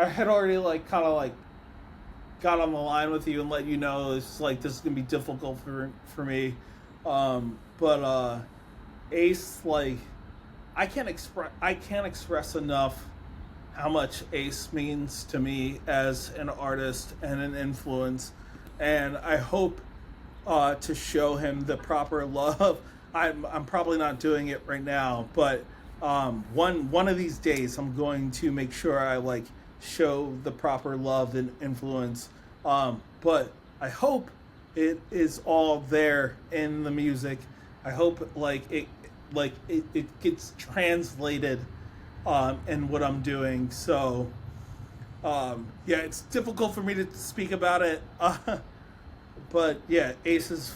had already like kind of like got on the line with you and let you know it's like this is gonna be difficult for me, but Ace, like I can't express enough how much Ace means to me as an artist and an influence. And I hope to show him the proper love. I'm probably not doing it right now, but one of these days I'm going to make sure I like show the proper love and influence. But I hope it is all there in the music. I hope it gets translated in what I'm doing. So. Yeah, it's difficult for me to speak about it, but yeah, Ace is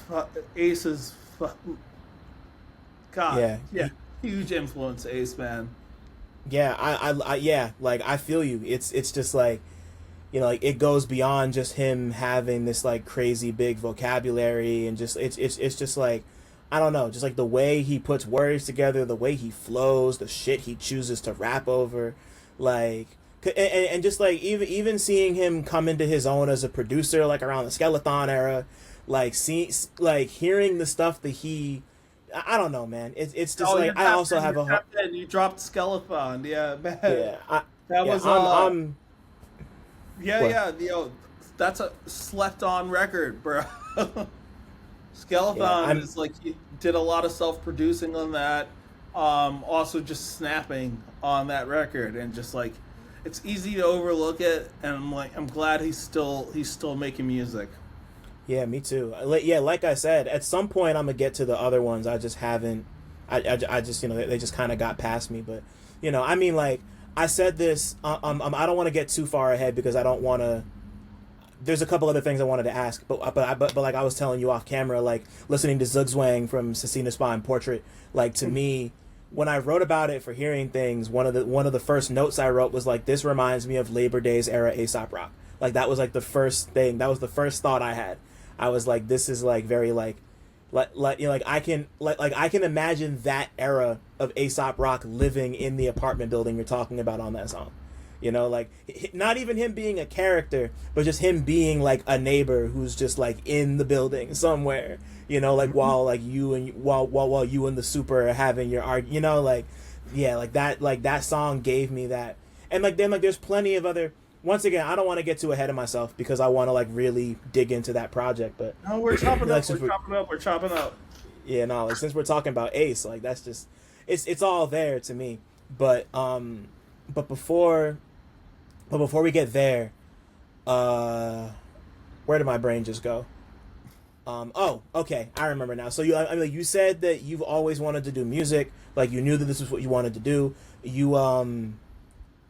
God, yeah, huge influence, Ace, man. Yeah, I yeah, like I feel you. It's just like, you know, like it goes beyond just him having this like crazy big vocabulary and just it's just like, I don't know, just like the way he puts words together, the way he flows, the shit he chooses to rap over, like. And just like even seeing him come into his own as a producer, like around the Skeleton era, like hearing the stuff that I don't know, man. It's just like I also have a. You dropped Skeleton, yeah, man. Yeah, that was yeah, yo, that's a slept on record, bro. Skeleton is like he did a lot of self producing on that, also just snapping on that record and just like. It's easy to overlook it, and I'm glad he's still making music. Yeah, me too. Yeah, like I said, at some point I'm gonna get to the other ones. I just haven't. I just, you know, they just kind of got past me. But, you know, I mean, like I said this. I don't want to get too far ahead because I don't want to. There's a couple other things I wanted to ask, but like I was telling you off camera, like listening to Zugzwang from CineMasai and Portrait, like to me, when I wrote about it for Hearing Things, one of the first notes I wrote was like, this reminds me of Labor Days era Aesop Rock. Like that was like the first thing. That was the first thought I had. I was like, this is like very like you know, like I can imagine that era of Aesop Rock living in the apartment building you're talking about on that song. You know, like not even him being a character, but just him being like a neighbor who's just like in the building somewhere. You know, like while you and the super are having your argument. You know, like yeah, like that song gave me that. And like then like there's plenty of other. Once again, I don't want to get too ahead of myself because I want to like really dig into that project. But no, we're chopping like, up. We're chopping up. Yeah, no, like since we're talking about Ace, like that's just it's all there to me. But before we get there, where did my brain just go? Oh, okay, I remember now. So you said that you've always wanted to do music, like you knew that this was what you wanted to do. You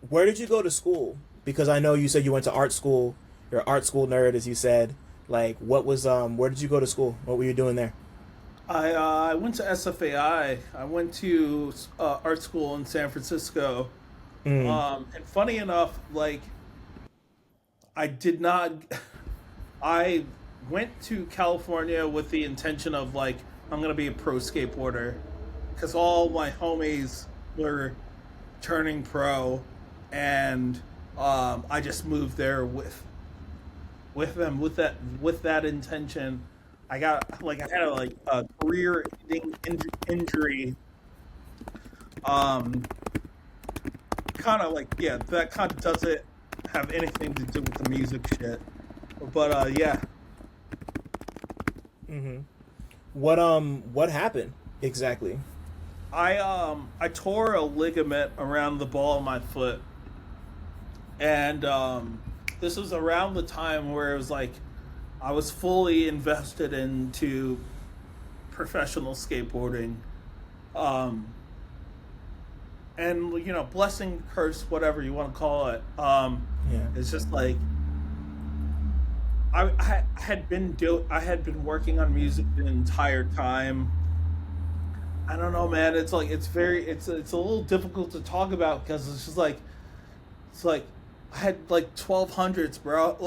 where did you go to school? Because I know you said you went to art school. You're an art school nerd, as you said. Like, what was where did you go to school? What were you doing there? I went to SFAI. I went to art school in San Francisco. And funny enough, like, I did not. I went to California with the intention of like I'm gonna be a pro skateboarder, because all my homies were turning pro, and I just moved there with them with that intention. I had a career-ending injury. Kind of like, yeah, that kind of doesn't have anything to do with the music shit. But yeah. What happened exactly? I tore a ligament around the ball of my foot, and this was around the time where it was like I was fully invested into professional skateboarding, and you know, blessing, curse, whatever you want to call it. It's just like I had been working on music the entire time. I don't know, man. It's like it's a little difficult to talk about because it's just like I had like 1200s, bro.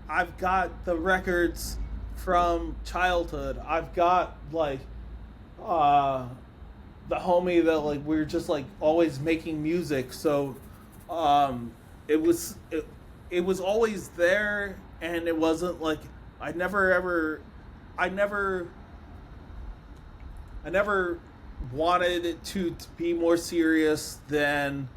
I've got the records from childhood. I've got like the homie that like we were just like always making music. So it was always there, and it wasn't like I never wanted it to be more serious than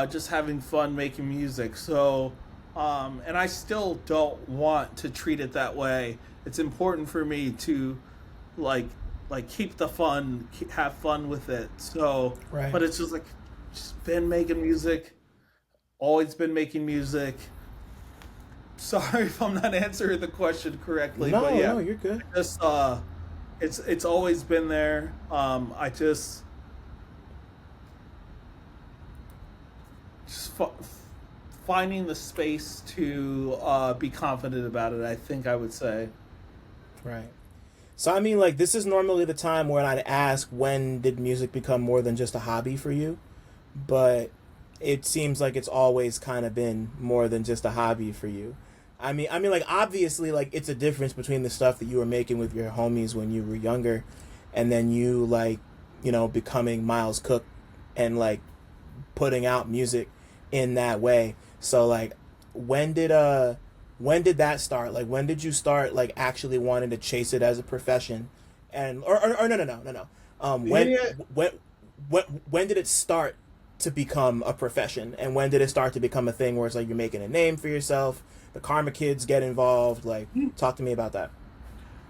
just having fun making music. So, and I still don't want to treat it that way. It's important for me to like keep the fun, have fun with it. So, right. But it's just like, just been making music, always been making music. Sorry if I'm not answering the question correctly. No, but yeah, no, you're good. Just it's always been there. I just finding the space to be confident about it, I think I would say. Right. So I mean, like, this is normally the time when I'd ask, when did music become more than just a hobby for you? But it seems like it's always kind of been more than just a hobby for you. I mean, like, obviously, like, it's a difference between the stuff that you were making with your homies when you were younger, and then you, like, you know, becoming Miles Cook and, like, putting out music in that way. So, like, when did that start? Like, when did you start, like, actually wanting to chase it as a profession? And or no. When did it start to become a profession? And when did it start to become a thing where it's like you're making a name for yourself? The Karma Kids get involved. Like, talk to me about that.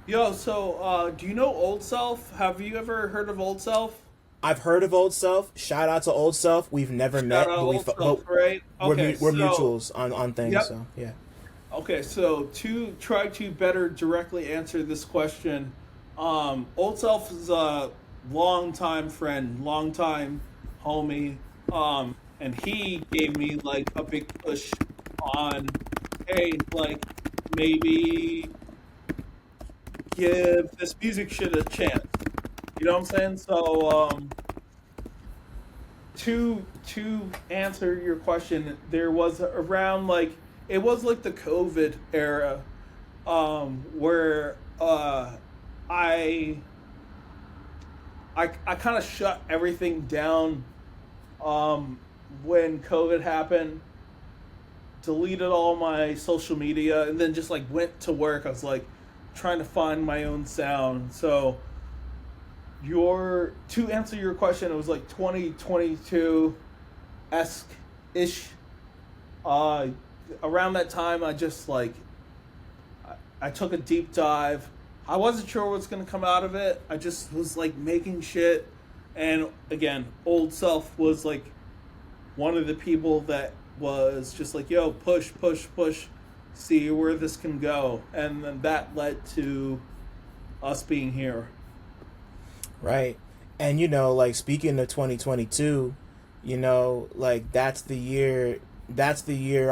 Yo, so do you know Old Self? Have you ever heard of Old Self? I've heard of Old Self. Shout out to Old Self. We've never met, but right? Okay, we're mutuals on things. Yep. So yeah. Okay, so to try to better directly answer this question, Old Self is a longtime friend, longtime homie, and he gave me like a big push on, hey, like maybe give this music shit a chance. You know what I'm saying? So to answer your question, there was around like it was like the COVID era, where I kind of shut everything down when COVID happened, deleted all my social media, and then just like went to work. I was like trying to find my own sound. So to answer your question, it was like 2022 esque ish. Around that time, I just like I took a deep dive. I wasn't sure what's gonna come out of it. I just was like making shit, and again, old self was like one of the people that was just like, yo, push, push, push, see where this can go, and then that led to us being here. Right. And like speaking of 2022, like that's the year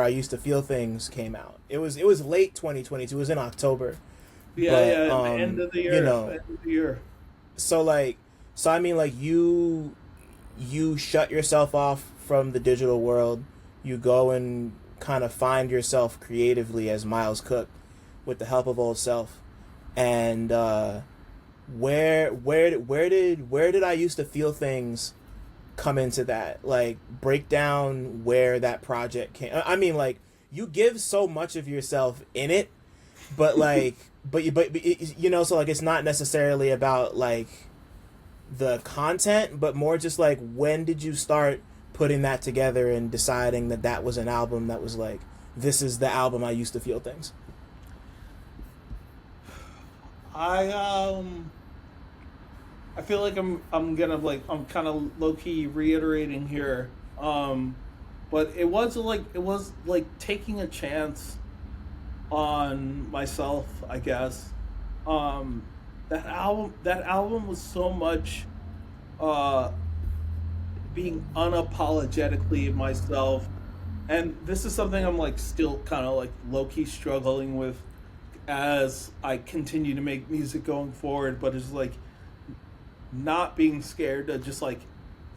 I Used to Feel Things came out. It was late 2022. It was in October. Yeah, but, yeah, end of the year. End of the year. So I mean like you shut yourself off from the digital world. You go and kind of find yourself creatively as Miles Cook with the help of old self. And where did I Used to Feel Things come into that? Like, break down where that project came. I mean, like, you give so much of yourself in it, but like but so like it's not necessarily about like the content, but more just like when did you start putting that together and deciding that was an album that was like, this is the album I Used to Feel Things? I feel like I'm kind of low key reiterating here, but it was like taking a chance on myself, I guess. That album was so much being unapologetically myself, and this is something I'm like still kind of like low key struggling with as I continue to make music going forward, but it's like not being scared to just like,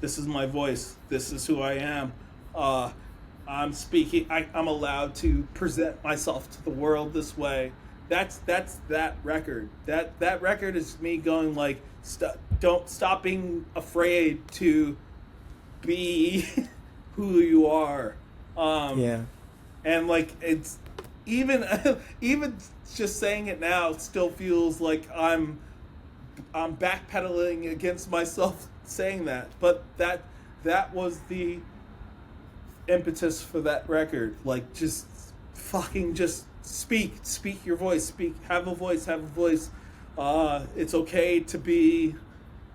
this is my voice, this is who I am, I'm speaking, I'm allowed to present myself to the world this way. That's that record. That record is me going like, don't stop being afraid to be who you are. Yeah. And like it's even just saying it now still feels like I'm backpedaling against myself saying that, but that was the impetus for that record. Like, just fucking just speak your voice, have a voice. It's okay to be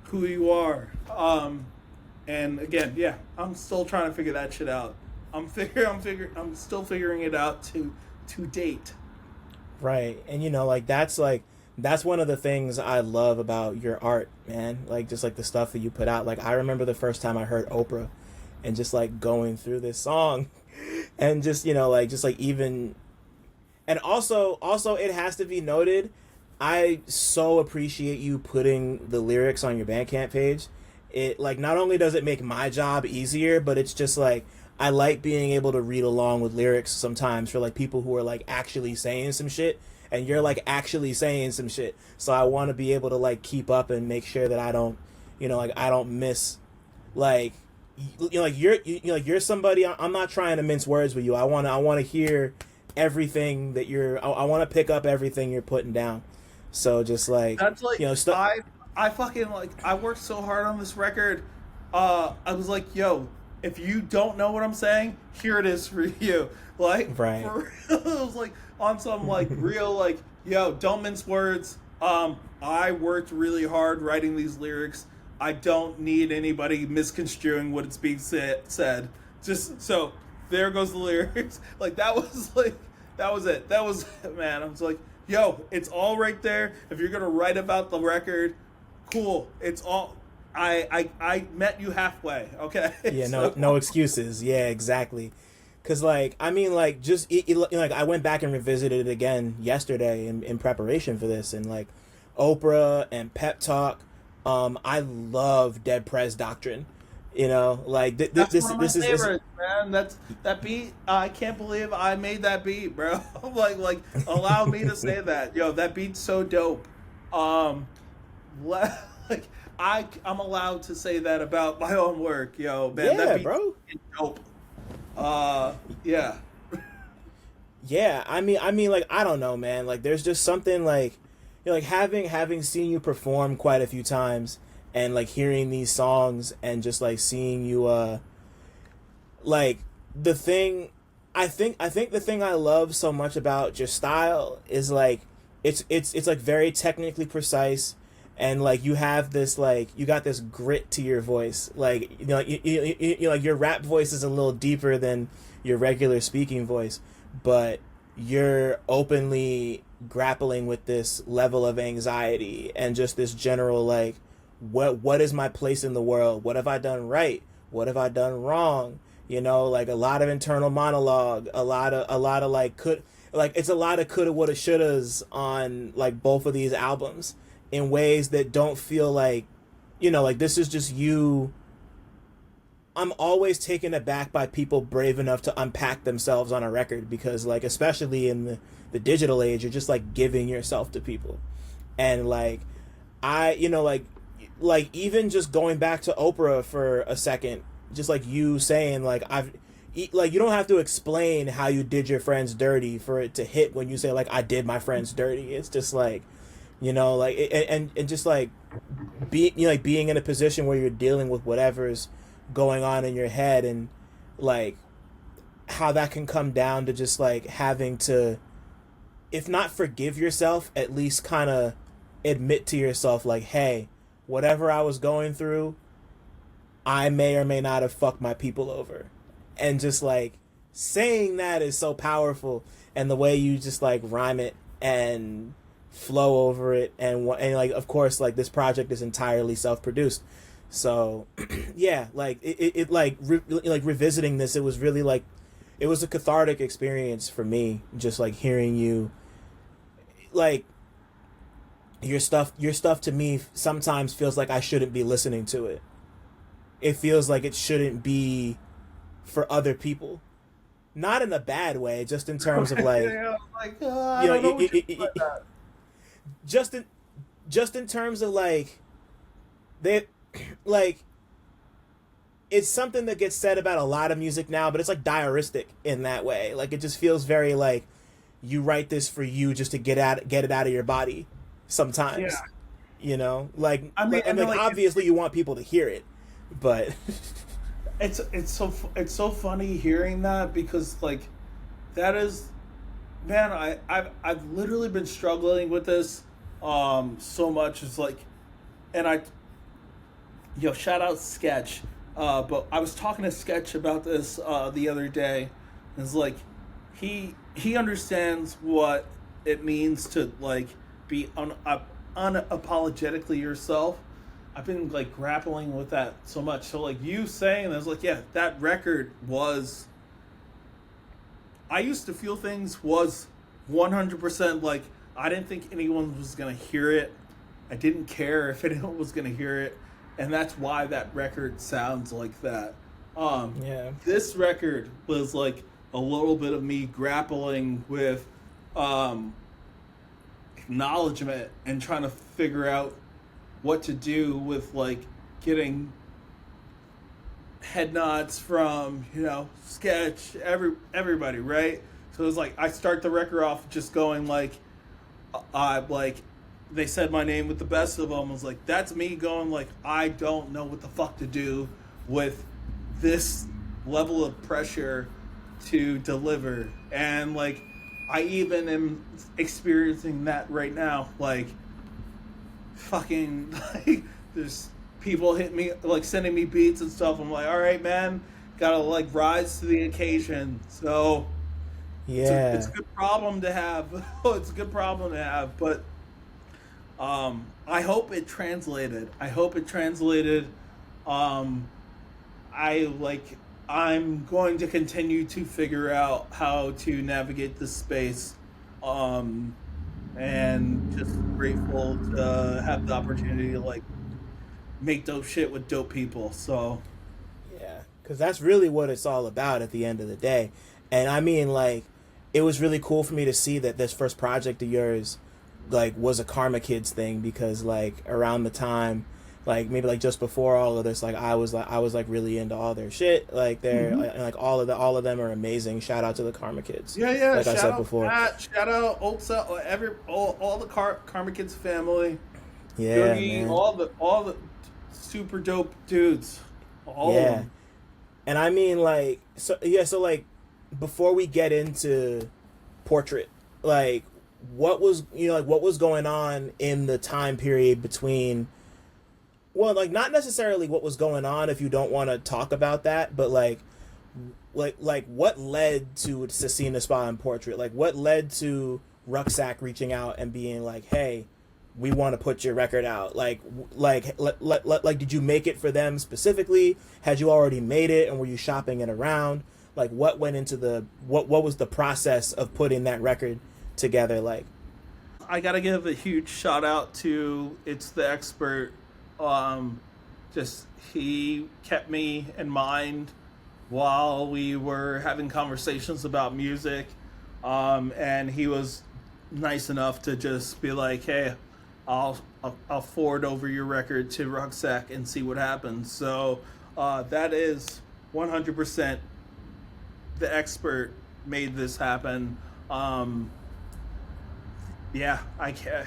who you are. And again, yeah, I'm still trying to figure that shit out. I'm still figuring it out to date. Right. And that's one of the things I love about your art, man. Like, just like the stuff that you put out. Like, I remember the first time I heard Oprah and just like going through this song and just, even, and also it has to be noted, I so appreciate you putting the lyrics on your Bandcamp page. It, like, not only does it make my job easier, but it's just like, I like being able to read along with lyrics sometimes for like people who are like actually saying some shit, and you're like actually saying some shit. So I want to be able to like keep up and make sure that I don't, I don't miss, like, you're somebody. I'm not trying to mince words with you. I want to hear everything that I want to pick up everything you're putting down. So just like, that's like, I fucking like, I worked so hard on this record. I was like, yo, if you don't know what I'm saying, here it is for you. Like, right. For real, it was like on some like real like, yo, don't mince words. I worked really hard writing these lyrics. I don't need anybody misconstruing what it's being said. Just so there goes the lyrics. Like, that was it. That was, man. I was like, yo, it's all right there. If you're gonna write about the record, cool. It's all. I met you halfway. Okay. Yeah, So, no excuses. Yeah, exactly. Cause like I mean like just like I went back and revisited it again yesterday in preparation for this, and like Oprah and Pep Talk. I love Dead Prez Doctrine. You know, like that's this one of my this is favorites, man. That's that beat. I can't believe I made that beat, bro. like allow me to say that. Yo, that beat's so dope. Like I'm allowed to say that about my own work, yo, man. yeah, That beat's bro. dope. Yeah. Yeah, I mean, like I don't know, man. Like there's just something like, you know, like having seen you perform quite a few times, and like hearing these songs and just like seeing you, like the thing, I think the thing I love so much about your style is like it's like very technically precise, and like you have this like you got this grit to your voice, like you know you like your rap voice is a little deeper than your regular speaking voice, but you're openly grappling with this level of anxiety and just this general like what is my place in the world, what have I done right, what have I done wrong, you know, like a lot of internal monologue, a lot of like it's a lot of coulda woulda shouldas on like both of these albums in ways that don't feel like, you know, like this is just you. I'm always taken aback by people brave enough to unpack themselves on a record, because like especially in the digital age, you're just like giving yourself to people. And like I, you know, like even just going back to Oprah for a second, just like you saying like like you don't have to explain how you did your friends dirty for it to hit when you say like I did my friends dirty. It's just like, you know, like and just like being in a position where you're dealing with whatever's going on in your head, and like how that can come down to just like having to, if not forgive yourself, at least kind of admit to yourself like, hey, whatever I was going through, I may or may not have fucked my people over. And just like saying that is so powerful, and the way you just like rhyme it and flow over it, and like of course like this project is entirely self-produced. So yeah, like it like like revisiting this, it was really like it was a cathartic experience for me, just like hearing you, like your stuff to me sometimes feels like I shouldn't be listening to it. It feels like it shouldn't be for other people, not in a bad way, just in terms of like, Yeah, like I you don't know know, what you mean by that. just in terms of like they like it's something that gets said about a lot of music now, but it's like diaristic in that way. Like it just feels very like you write this for you just to get it out of your body sometimes. Yeah. You know, like I mean, like obviously you want people to hear it, but it's so funny hearing that, because like that is, man, I've literally been struggling with this so much. It's like, and shout out Sketch, but I was talking to Sketch about this the other day. It's like he understands what it means to like be unapologetically yourself. I've been like grappling with that so much. So like you saying this, like, yeah, that record was, I used to feel things was 100% like I didn't think anyone was gonna hear it. I didn't care if anyone was gonna hear it, and that's why that record sounds like that. yeah. This record was like a little bit of me grappling with acknowledgement and trying to figure out what to do with like getting head nods from, you know, Sketch, everybody, right? So it was like I start the record off just going like like they said my name with the best of them. I was like, that's me going like, I don't know what the fuck to do with this level of pressure to deliver. And like I even am experiencing that right now. Like fucking like there's people hitting me, like sending me beats and stuff. I'm like, all right, man, gotta like rise to the occasion. So Yeah. it's a good problem to have. It's a good problem to have, but I hope it translated. I hope it translated. Um, I like. I'm going to continue to figure out how to navigate this space, um, and just grateful to have the opportunity to like make dope shit with dope people. So Yeah, because that's really what it's all about at the end of the day. And I mean, like, it was really cool for me to see that this first project of yours, like, was a Karma Kids thing because, like, around the time, like, maybe like just before all of this, like, I was like really into all their shit. Like, they're like all of them are amazing. Shout out to the Karma Kids. yeah, yeah. Like I Shout said out before. Pat. Shout out Ulsa. All the Karma Kids family. Yeah, Yogi, man. all the super dope dudes. All of Yeah. them. And I mean, like, so yeah, so like, before we get into Portrait, like, what was going on in the time period between, well, like, not necessarily what was going on if you don't want to talk about that, but like what led to CineMasai and Portrait? Like, what led to Rucksack reaching out and being like, hey, we want to put your record out. Like, did you make it for them specifically? Had you already made it and were you shopping it around? Like, what went into what was the process of putting that record together? Like, I gotta give a huge shout out to It's the Expert. Just he kept me in mind while we were having conversations about music, and he was nice enough to just be like, "Hey, I'll forward over your record to Rucksack and see what happens." So that is 100% the Expert made this happen. Yeah, I can.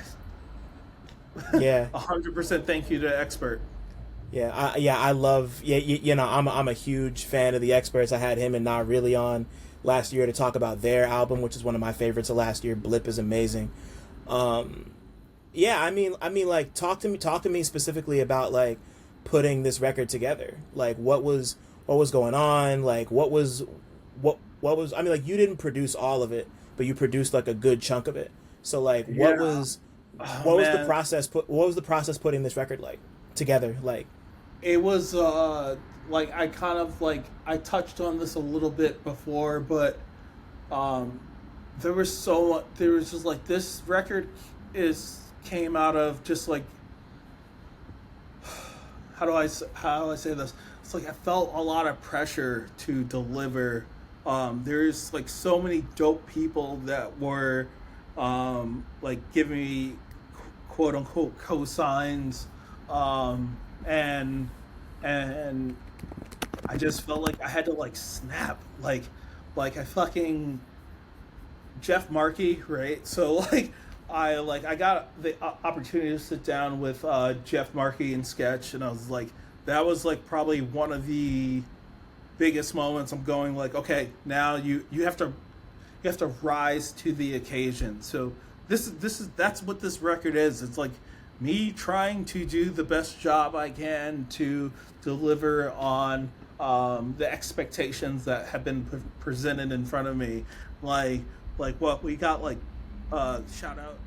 yeah, 100% thank you to Expert. I love, I'm a huge fan of the Experts. I had him and Not Really on last year to talk about their album, which is one of my favorites of last year. Blip is amazing. Yeah, like, talk to me specifically about, like, putting this record together. Like, what was going on? Like, what was, I mean, like, you didn't produce all of it, but you produced, like, a good chunk of it. So, like, what Yeah. was Man. the process? What was the process putting this record like together? Like, It was like I kind of like I touched on this a little bit before, but there was just like this record came out of just like how do I say this? It's like I felt a lot of pressure to deliver. There's like so many dope people that were like giving me quote unquote cosigns, and I just felt like I had to like snap, like I fucking Jeff Markey, right? So I got the opportunity to sit down with Jeff Markey and sketch, and I was like, that was like probably one of the biggest moments. I'm going like, okay, now you have to rise to the occasion. So that's what this record is. It's like me trying to do the best job I can to deliver on the expectations that have been presented in front of me. Like what we got, like shout out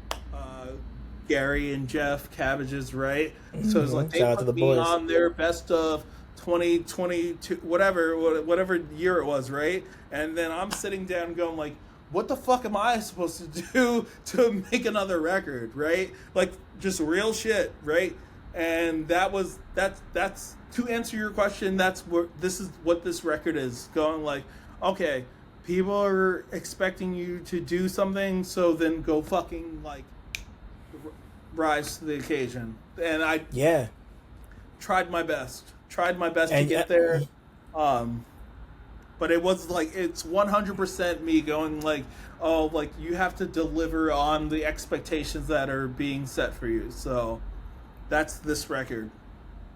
Gary and Jeff Cabbages, right? So it's like they Shout out to put the me boys. on their best of 2022, whatever year it was, right? And then I'm sitting down going like, what the fuck am I supposed to do to make another record, right? Like, just real shit, right? And that's to answer your question, this is what this record is. Going like, okay, people are expecting you to do something, so then go fucking like rise to the occasion. And I tried my best to get there. But it was like, it's 100% me going like, oh, like you have to deliver on the expectations that are being set for you. So that's this record.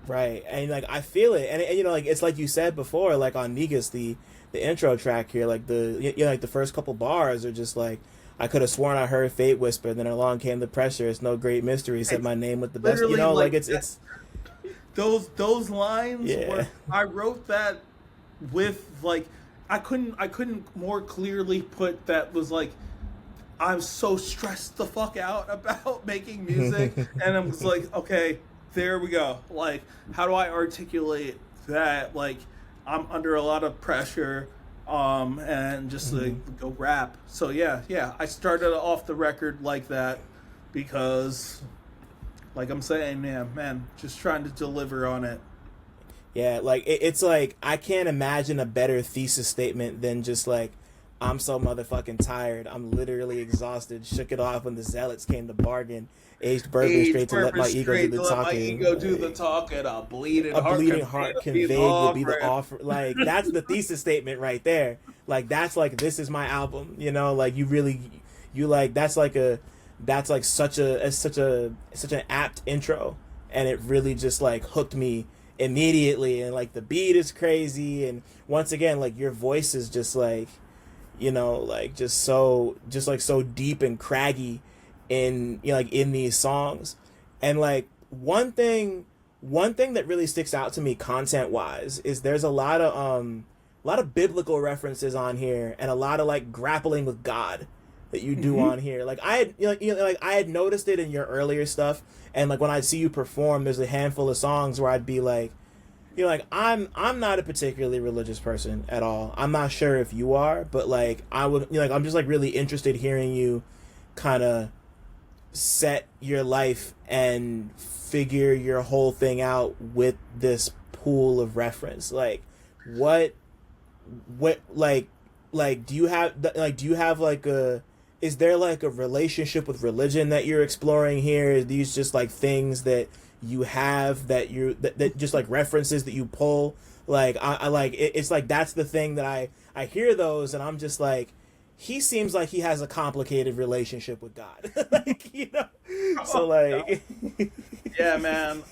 right, and like I feel it, and like it's like you said before, like on Negus, the intro track here, like like the first couple bars are just like, I could have sworn I heard fate whisper, then along came the pressure. It's no great mystery. Said my name with the best. Like it's those lines. Yeah. Were, I wrote that with like I couldn't more clearly put that was like I'm so stressed the fuck out about making music, and I'm just like, okay, there we go. Like, how do I articulate that? Like, I'm under a lot of pressure, and just like go rap. So yeah, I started off the record like that because, like I'm saying, man, just trying to deliver on it. Yeah, like it's like I can't imagine a better thesis statement than just like, I'm so motherfucking tired. I'm literally exhausted. Shook it off when the zealots came to bargain. Aged bourbon straight to let my ego do the talking. My ego do the talking. A bleeding heart conveyed will be the offer. Like, that's the thesis statement right there. Like, that's like, this is my album. You know, like that's like such an apt intro, and it really just like hooked me immediately. And like the beat is crazy, and once again, like your voice is just like, you know, like just so deep and craggy in, you know, like in these songs. And like one thing that really sticks out to me content wise is there's a lot of biblical references on here, and a lot of like grappling with God that you do on here. Like I had, like I had noticed it in your earlier stuff, and like when I'd see you perform, there's a handful of songs where I'd be like, you know, like I'm not a particularly religious person at all. I'm not sure if you are, but like I would, you know, like I'm just like really interested hearing you kind of set your life and figure your whole thing out with this pool of reference. Like what like do you have like a, is there like a relationship with religion that you're exploring here? Are these just like things that you have that just like references that you pull? Like I like it's like that's the thing that I hear those, and I'm just like, he seems like he has a complicated relationship with God. Like, you know, so like yeah, man.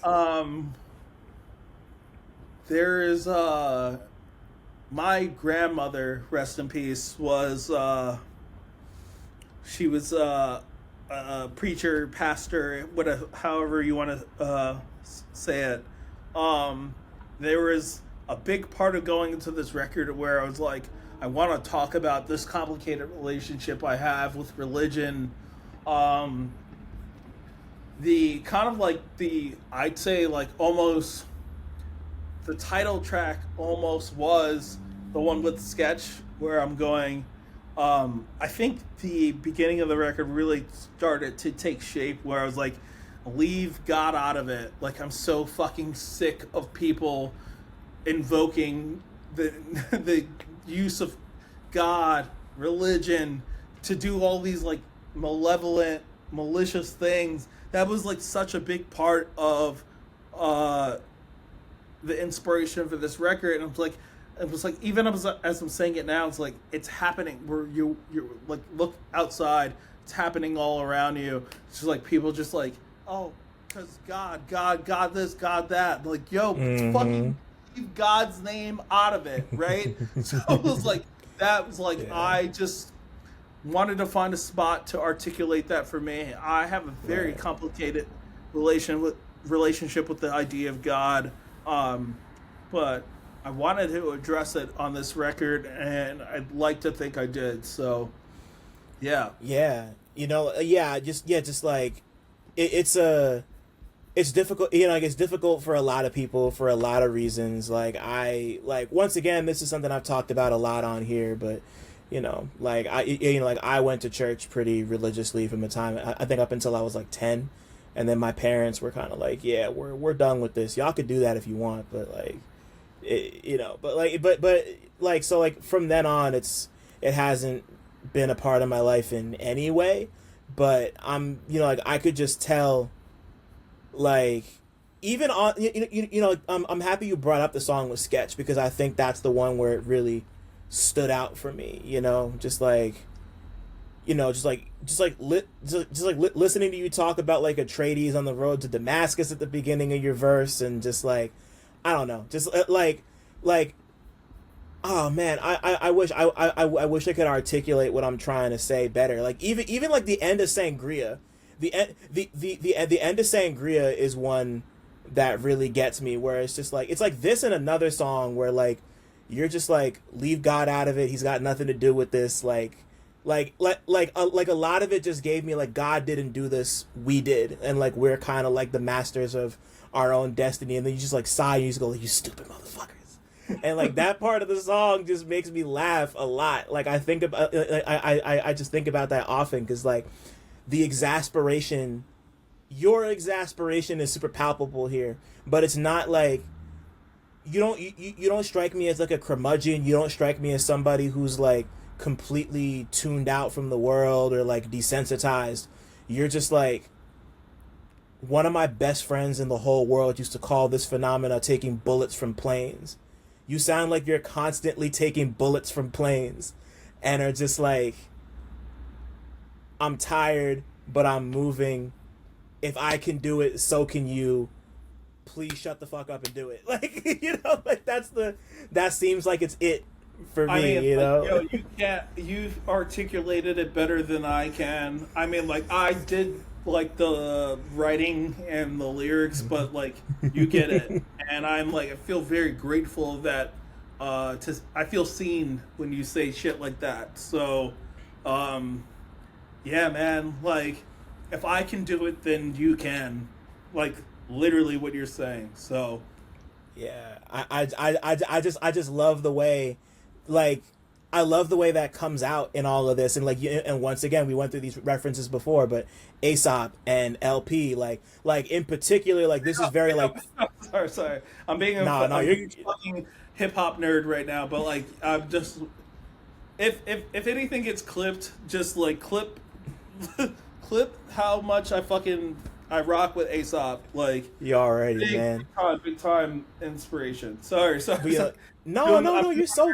There is my grandmother, rest in peace, was she was a preacher, pastor, however you want to say it. There was a big part of going into this record where I was like, I want to talk about this complicated relationship I have with religion. The kind of like I'd say like almost the title track almost was the one with Sketch, where I'm going, I think the beginning of the record really started to take shape where I was like, leave God out of it. Like, I'm so fucking sick of people invoking the use of God, religion, to do all these like malevolent, malicious things. That was like such a big part of the inspiration for this record. And it was like even as I'm saying it now, it's like it's happening where you're like, look outside, it's happening all around you. It's just like people just like, oh, because God this, God that. Like, yo, fucking leave God's name out of it, right? So it was like, that was like, yeah. I just wanted to find a spot to articulate that for me. I have a very complicated relationship with the idea of God, but I wanted to address it on this record, and I'd like to think I did. So, yeah, you know, just like it's difficult. You know, like it's difficult for a lot of people for a lot of reasons. Like once again, this is something I've talked about a lot on here, but you know, like I went to church pretty religiously from the time I think up until I was like 10, and then my parents were kind of like, yeah, we're done with this. Y'all could do that if you want, but like. You know, but so like from then on, it hasn't been a part of my life in any way. But I'm, you know, like I could just tell, like even on, you know, I'm happy you brought up the song with Sketch, because I think that's the one where it really stood out for me. You know, just like, you know, just like listening to you talk about like Atreides on the road to Damascus at the beginning of your verse, and just like. I don't know, just like, oh man, I wish I wish I could articulate what I'm trying to say better. Like even like the end of Sangria, the end of Sangria is one that really gets me, where it's just like, it's like this and another song where like you're just like, leave God out of it. He's got nothing to do with this. Like like a lot of it just gave me like God didn't do this, we did, and like we're kind of like the masters of our own destiny, and then you just like sigh and you just go like, you stupid motherfuckers, and like that part of the song just makes me laugh a lot. Like I think about I just think about that often because like the exasperation, your exasperation is super palpable here, but it's not like you don't strike me as like a curmudgeon. You don't strike me as somebody who's like completely tuned out from the world or like desensitized. You're just like, one of my best friends in the whole world used to call this phenomena taking bullets from planes. You sound like you're constantly taking bullets from planes and are just like, I'm tired, but I'm moving. If I can do it, so can you. Please shut the fuck up and do it. Like, you know, like that seems like it's it for me, I mean, you know? Yo, you've articulated it better than I can. I mean, like, I did like the writing and the lyrics, but like, you get it. And I'm like, I feel very grateful that, I feel seen when you say shit like that. So, yeah, man, like, if I can do it, then you can. Like, literally what you're saying. So, yeah, I just love the way, like, I love the way that comes out in all of this, and like, and once again, we went through these references before, but Aesop and LP, like in particular, like this is very like. sorry, I'm being a fucking hip hop nerd right now, but like, I'm just, if anything gets clipped, just like clip how much I rock with Aesop, like you already, man. Big time inspiration. Sorry. No, you're so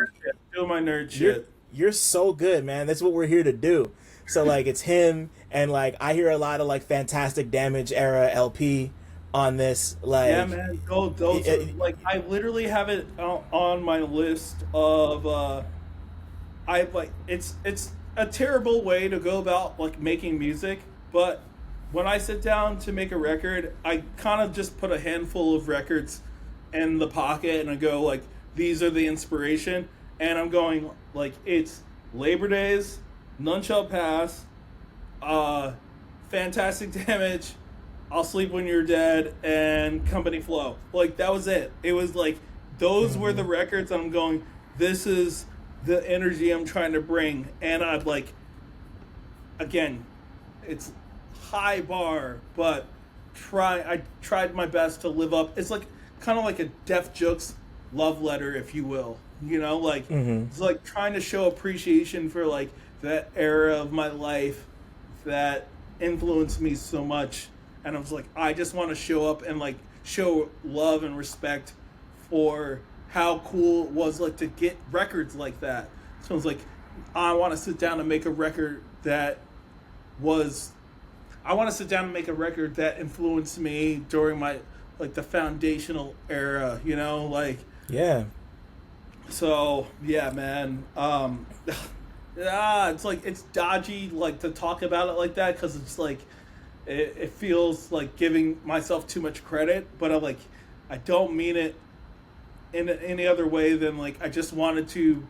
doing my nerd shit. You're so good, man. That's what we're here to do. So like, it's him, and like I hear a lot of like Fantastic Damage era LP on this. Like, yeah, man. Those like I literally have it on my list of. I like it's a terrible way to go about like making music, but when I sit down to make a record, I kind of just put a handful of records in the pocket and I go like, these are the inspiration. And I'm going like, it's Labor Days, None Shall Pass, Fantastic Damage, I'll Sleep When You're Dead, and Company Flow. Like, that was it. It was like, those were the records I'm going, this is the energy I'm trying to bring. And I'm like, again, it's high bar, but I tried my best to live up. It's like kind of like a Def Jux love letter, if you will. You know, like it's like trying to show appreciation for like that era of my life that influenced me so much. And I was like, I just want to show up and like show love and respect for how cool it was like to get records like that. So I was like, I want to sit down and make a record that influenced me during my like the foundational era, you know, like yeah. So yeah, man. It's like it's dodgy like to talk about it like that because it's like it feels like giving myself too much credit, but I'm like I don't mean it in any other way than like I just wanted to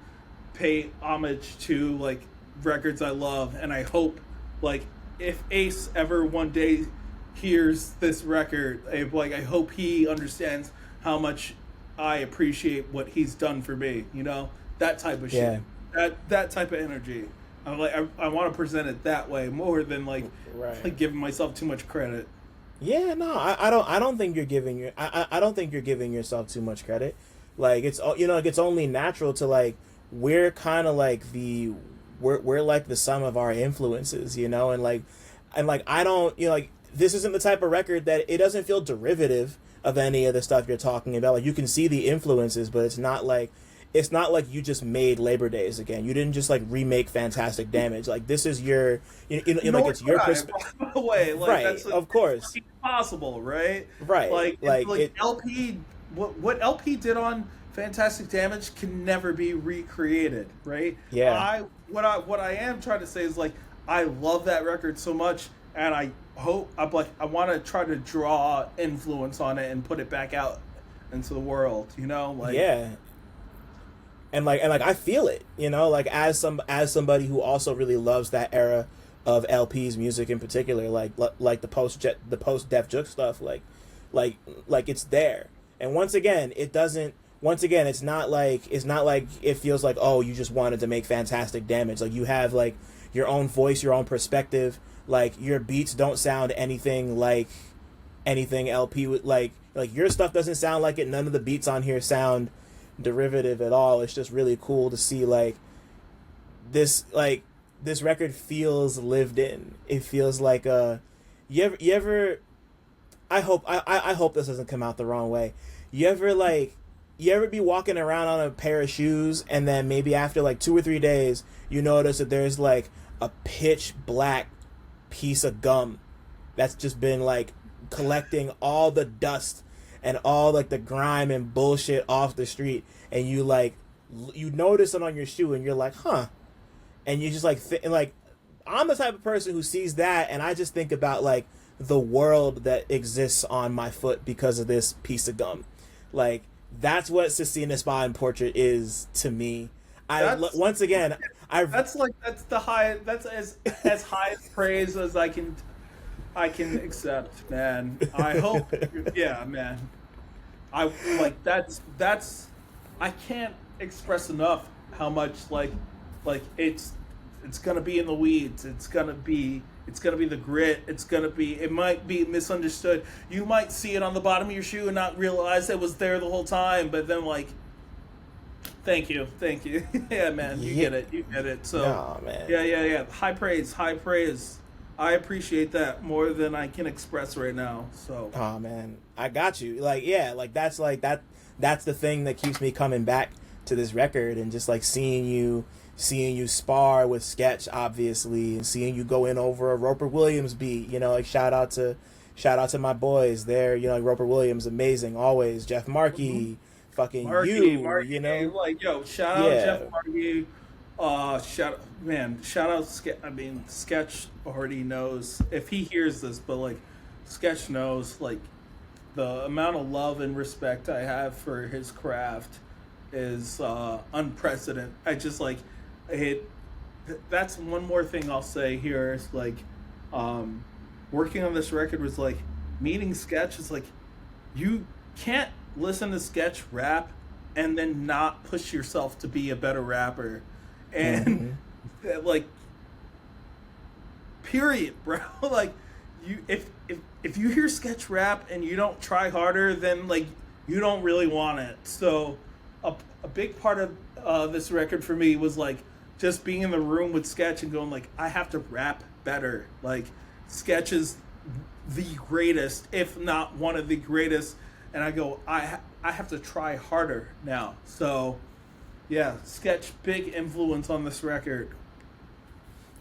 pay homage to like records I love, and I hope like if Ace ever one day hears this record, I hope he understands how much I appreciate what he's done for me, you know, that type of shit, that type of energy. I'm like, I want to present it that way more than like giving myself too much credit. Yeah, no, I don't think you're giving I don't think you're giving yourself too much credit. Like it's, you know, like it's only natural to like we're kind of like we're like the sum of our influences, you know, and like I don't, you know, like this isn't the type of record that it doesn't feel derivative of any of the stuff you're talking about. Like you can see the influences, but it's not like you just made Labor Days again. You didn't just like remake Fantastic Damage. Like this is your, you know like it's your perspective. By the way, like, right? That's, like, of course, possible, right? Right, like LP. What LP did on Fantastic Damage can never be recreated, right? Yeah. What I am trying to say is like I love that record so much, and I hope I want to try to draw influence on it and put it back out into the world, you know, like yeah. and I feel it, you know, like as somebody who also really loves that era of LP's music in particular, like the post Def Jux stuff, like it's there. And once again, it's not like it feels like, oh, you just wanted to make fantastic damage. Like you have like your own voice, your own perspective. Like your beats don't sound anything like anything LP would like your stuff doesn't sound like it. None of the beats on here sound derivative at all. It's just really cool to see this record feels lived in. It feels like you ever I hope this doesn't come out the wrong way. You ever be walking around on a pair of shoes and then maybe after like 2 or 3 days you notice that there's like a pitch black piece of gum that's just been like collecting all the dust and all like the grime and bullshit off the street, and you notice it on your shoe and you're like, huh, and you just like I'm the type of person who sees that and I just think about like the world that exists on my foot because of this piece of gum. Like that's what CineMasai Portrait is to me. That's as high praise as I can accept, man. I hope, yeah, man. I can't express enough how much like it's gonna be in the weeds. It's gonna be the grit. It might be misunderstood. You might see it on the bottom of your shoe and not realize it was there the whole time, but then like, thank you. Yeah, man, you get it. So, no, man. Yeah. High praise. I appreciate that more than I can express right now. So, oh man, I got you. That's the thing that keeps me coming back to this record, and just like seeing you spar with Sketch, obviously, and seeing you go in over a Roper Williams beat. You know, like shout out to my boys there. You know, like Roper Williams, amazing always. Jeff Markey, fucking Markey, you know, like yo, shout out Jeff Markey. Shout out Sketch already knows if he hears this, but like Sketch knows like the amount of love and respect I have for his craft is unprecedented. I just like that's one more thing I'll say here is like working on this record was like meeting Sketch is like you can't listen to Sketch rap and then not push yourself to be a better rapper. And like period, bro. Like you if you hear Sketch rap and you don't try harder, then like you don't really want it. So a big part of this record for me was like just being in the room with Sketch and going like, I have to rap better. Like Sketch is the greatest, if not one of the greatest, and I go, I have to try harder now. So yeah, Sketch, big influence on this record.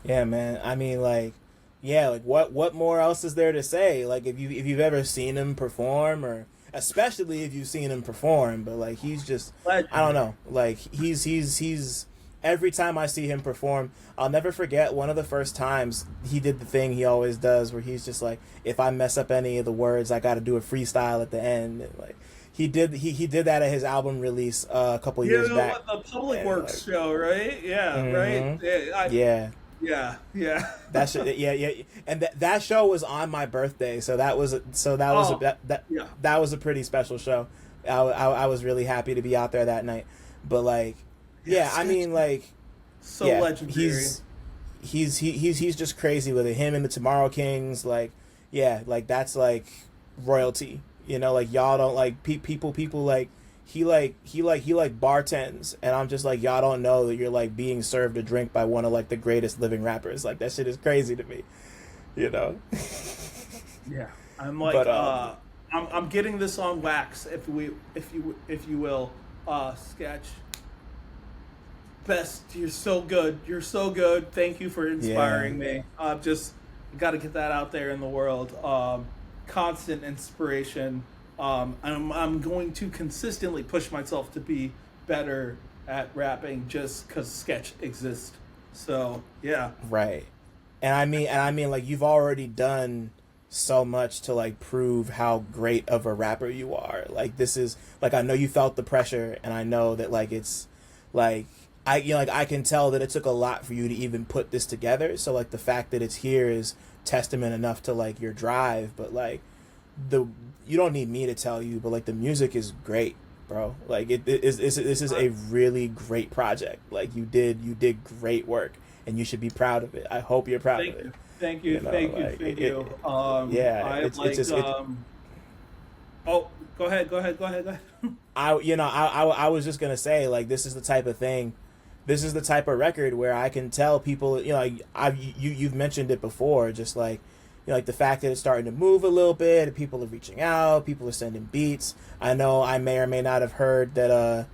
Yeah, man. I mean, like, yeah, like what more else is there to say? Like, if you've ever seen him perform, or especially if you've seen him perform, but like he's just, I don't know, like he's every time I see him perform, I'll never forget one of the first times he did the thing he always does, where he's just like, if I mess up any of the words, I got to do a freestyle at the end, and like. He did that at his album release a couple years back. The Public Works show, right? Yeah, right. Yeah. That show, yeah, and that show was on my birthday, so that was a pretty special show. I was really happy to be out there that night, but like, yeah, I mean, like, so legendary. He's just crazy with it. Him and the Tomorrow Kings, like, yeah, like that's like royalty. You know, like y'all don't like people like he bartends, and I'm just like, y'all don't know that you're like being served a drink by one of like the greatest living rappers. Like that shit is crazy to me, you know. Yeah, I'm like, but, I'm getting this on wax, if you will, Sketch. Best, you're so good. Thank you for inspiring me. Just got to get that out there in the world. Constant inspiration. I'm going to consistently push myself to be better at rapping just because Sketch exists. So yeah, right. And I mean, like you've already done so much to like prove how great of a rapper you are. Like this is like, I know you felt the pressure, and I know that like it's like I can tell that it took a lot for you to even put this together. So like the fact that it's here is testament enough to like your drive. But like you don't need me to tell you, but like the music is great, bro. Like this is a really great project. Like you did great work, and you should be proud of it. I hope you're proud of it. Thank you. Thank you. Oh, go ahead. I was just gonna say, like, this is the type of thing, this is the type of record where I can tell people, like, you've mentioned it before, just like, like the fact that it's starting to move a little bit, and people are reaching out, people are sending beats. I know I may or may not have heard that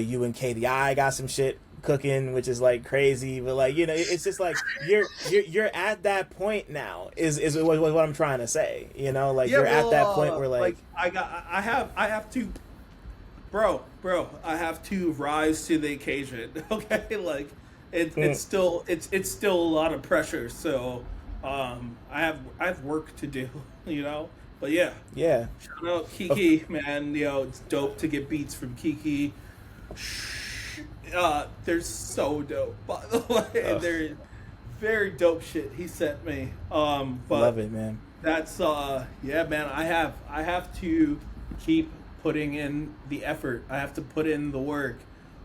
you and KDI got some shit cooking, which is like crazy, but like, it's just like you're at that point now is what I'm trying to say, like you're at that point where like I have to bro I have to rise to the occasion. Okay, like it's still a lot of pressure, so I have work to do, but yeah shout out Kiki, man. It's dope to get beats from Kiki. They're so dope, by the way. They're very dope shit he sent me. But love it, man. That's man. I have to keep putting in the effort. I have to put in the work.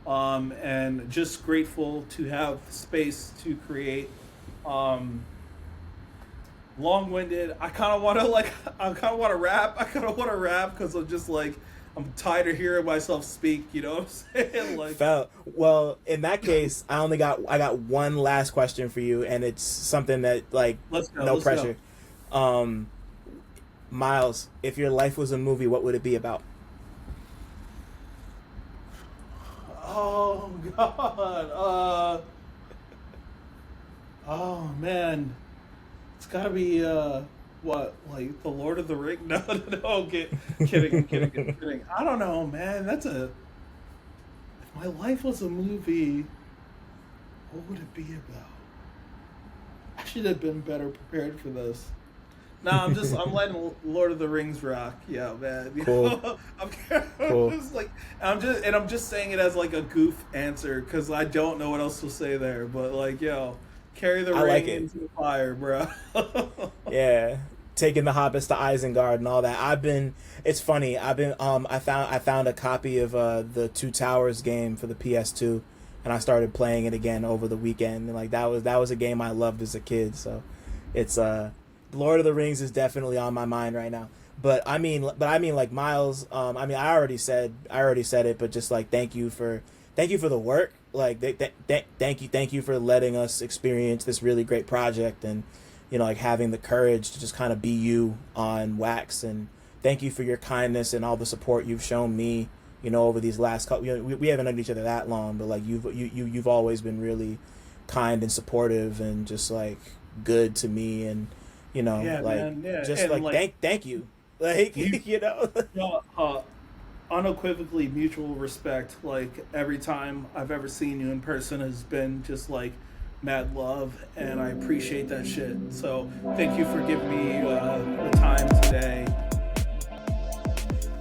And just grateful to have space to create. Long-winded. I kind of want to rap. Because I'm just like, I'm tired of hearing myself speak, you know what I'm saying? Like, well, in that case, I got one last question for you, and it's something that, like, no pressure. Miles, if your life was a movie, what would it be about? Oh God. Oh man. It's gotta be what, like the Lord of the Rings? No, kidding. I don't know, man. If my life was a movie, what would it be about? I should have been better prepared for this. No, I'm letting Lord of the Rings rock. Yeah, man. Cool. Cool. I'm just saying it as like a goof answer because I don't know what else to say there. But like, carry the ring into the fire, bro. Yeah, taking the hobbits to Isengard and all that. It's funny. I found a copy of the Two Towers game for the PS2, and I started playing it again over the weekend. And like that was a game I loved as a kid. So it's Lord of the Rings is definitely on my mind right now. But I mean like Miles. I already said it, but just like thank you for the work. Like thank you for letting us experience this really great project, and like having the courage to just kind of be you on Wax. And thank you for your kindness and all the support you've shown me, over these last couple. We haven't known each other that long, but like you've always been really kind and supportive and just like good to me, and just and like thank you, like unequivocally mutual respect. Like every time I've ever seen you in person has been just like mad love, and I appreciate that shit. So thank you for giving me the time today.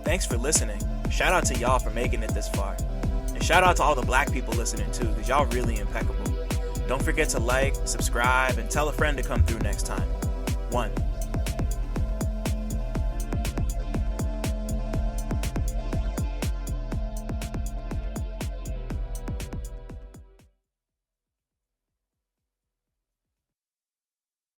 Thanks for listening. Shout out to y'all for making it this far, and shout out to all the black people listening too, because y'all really impeccable. Don't forget to like, subscribe, and tell a friend to come through next time. 1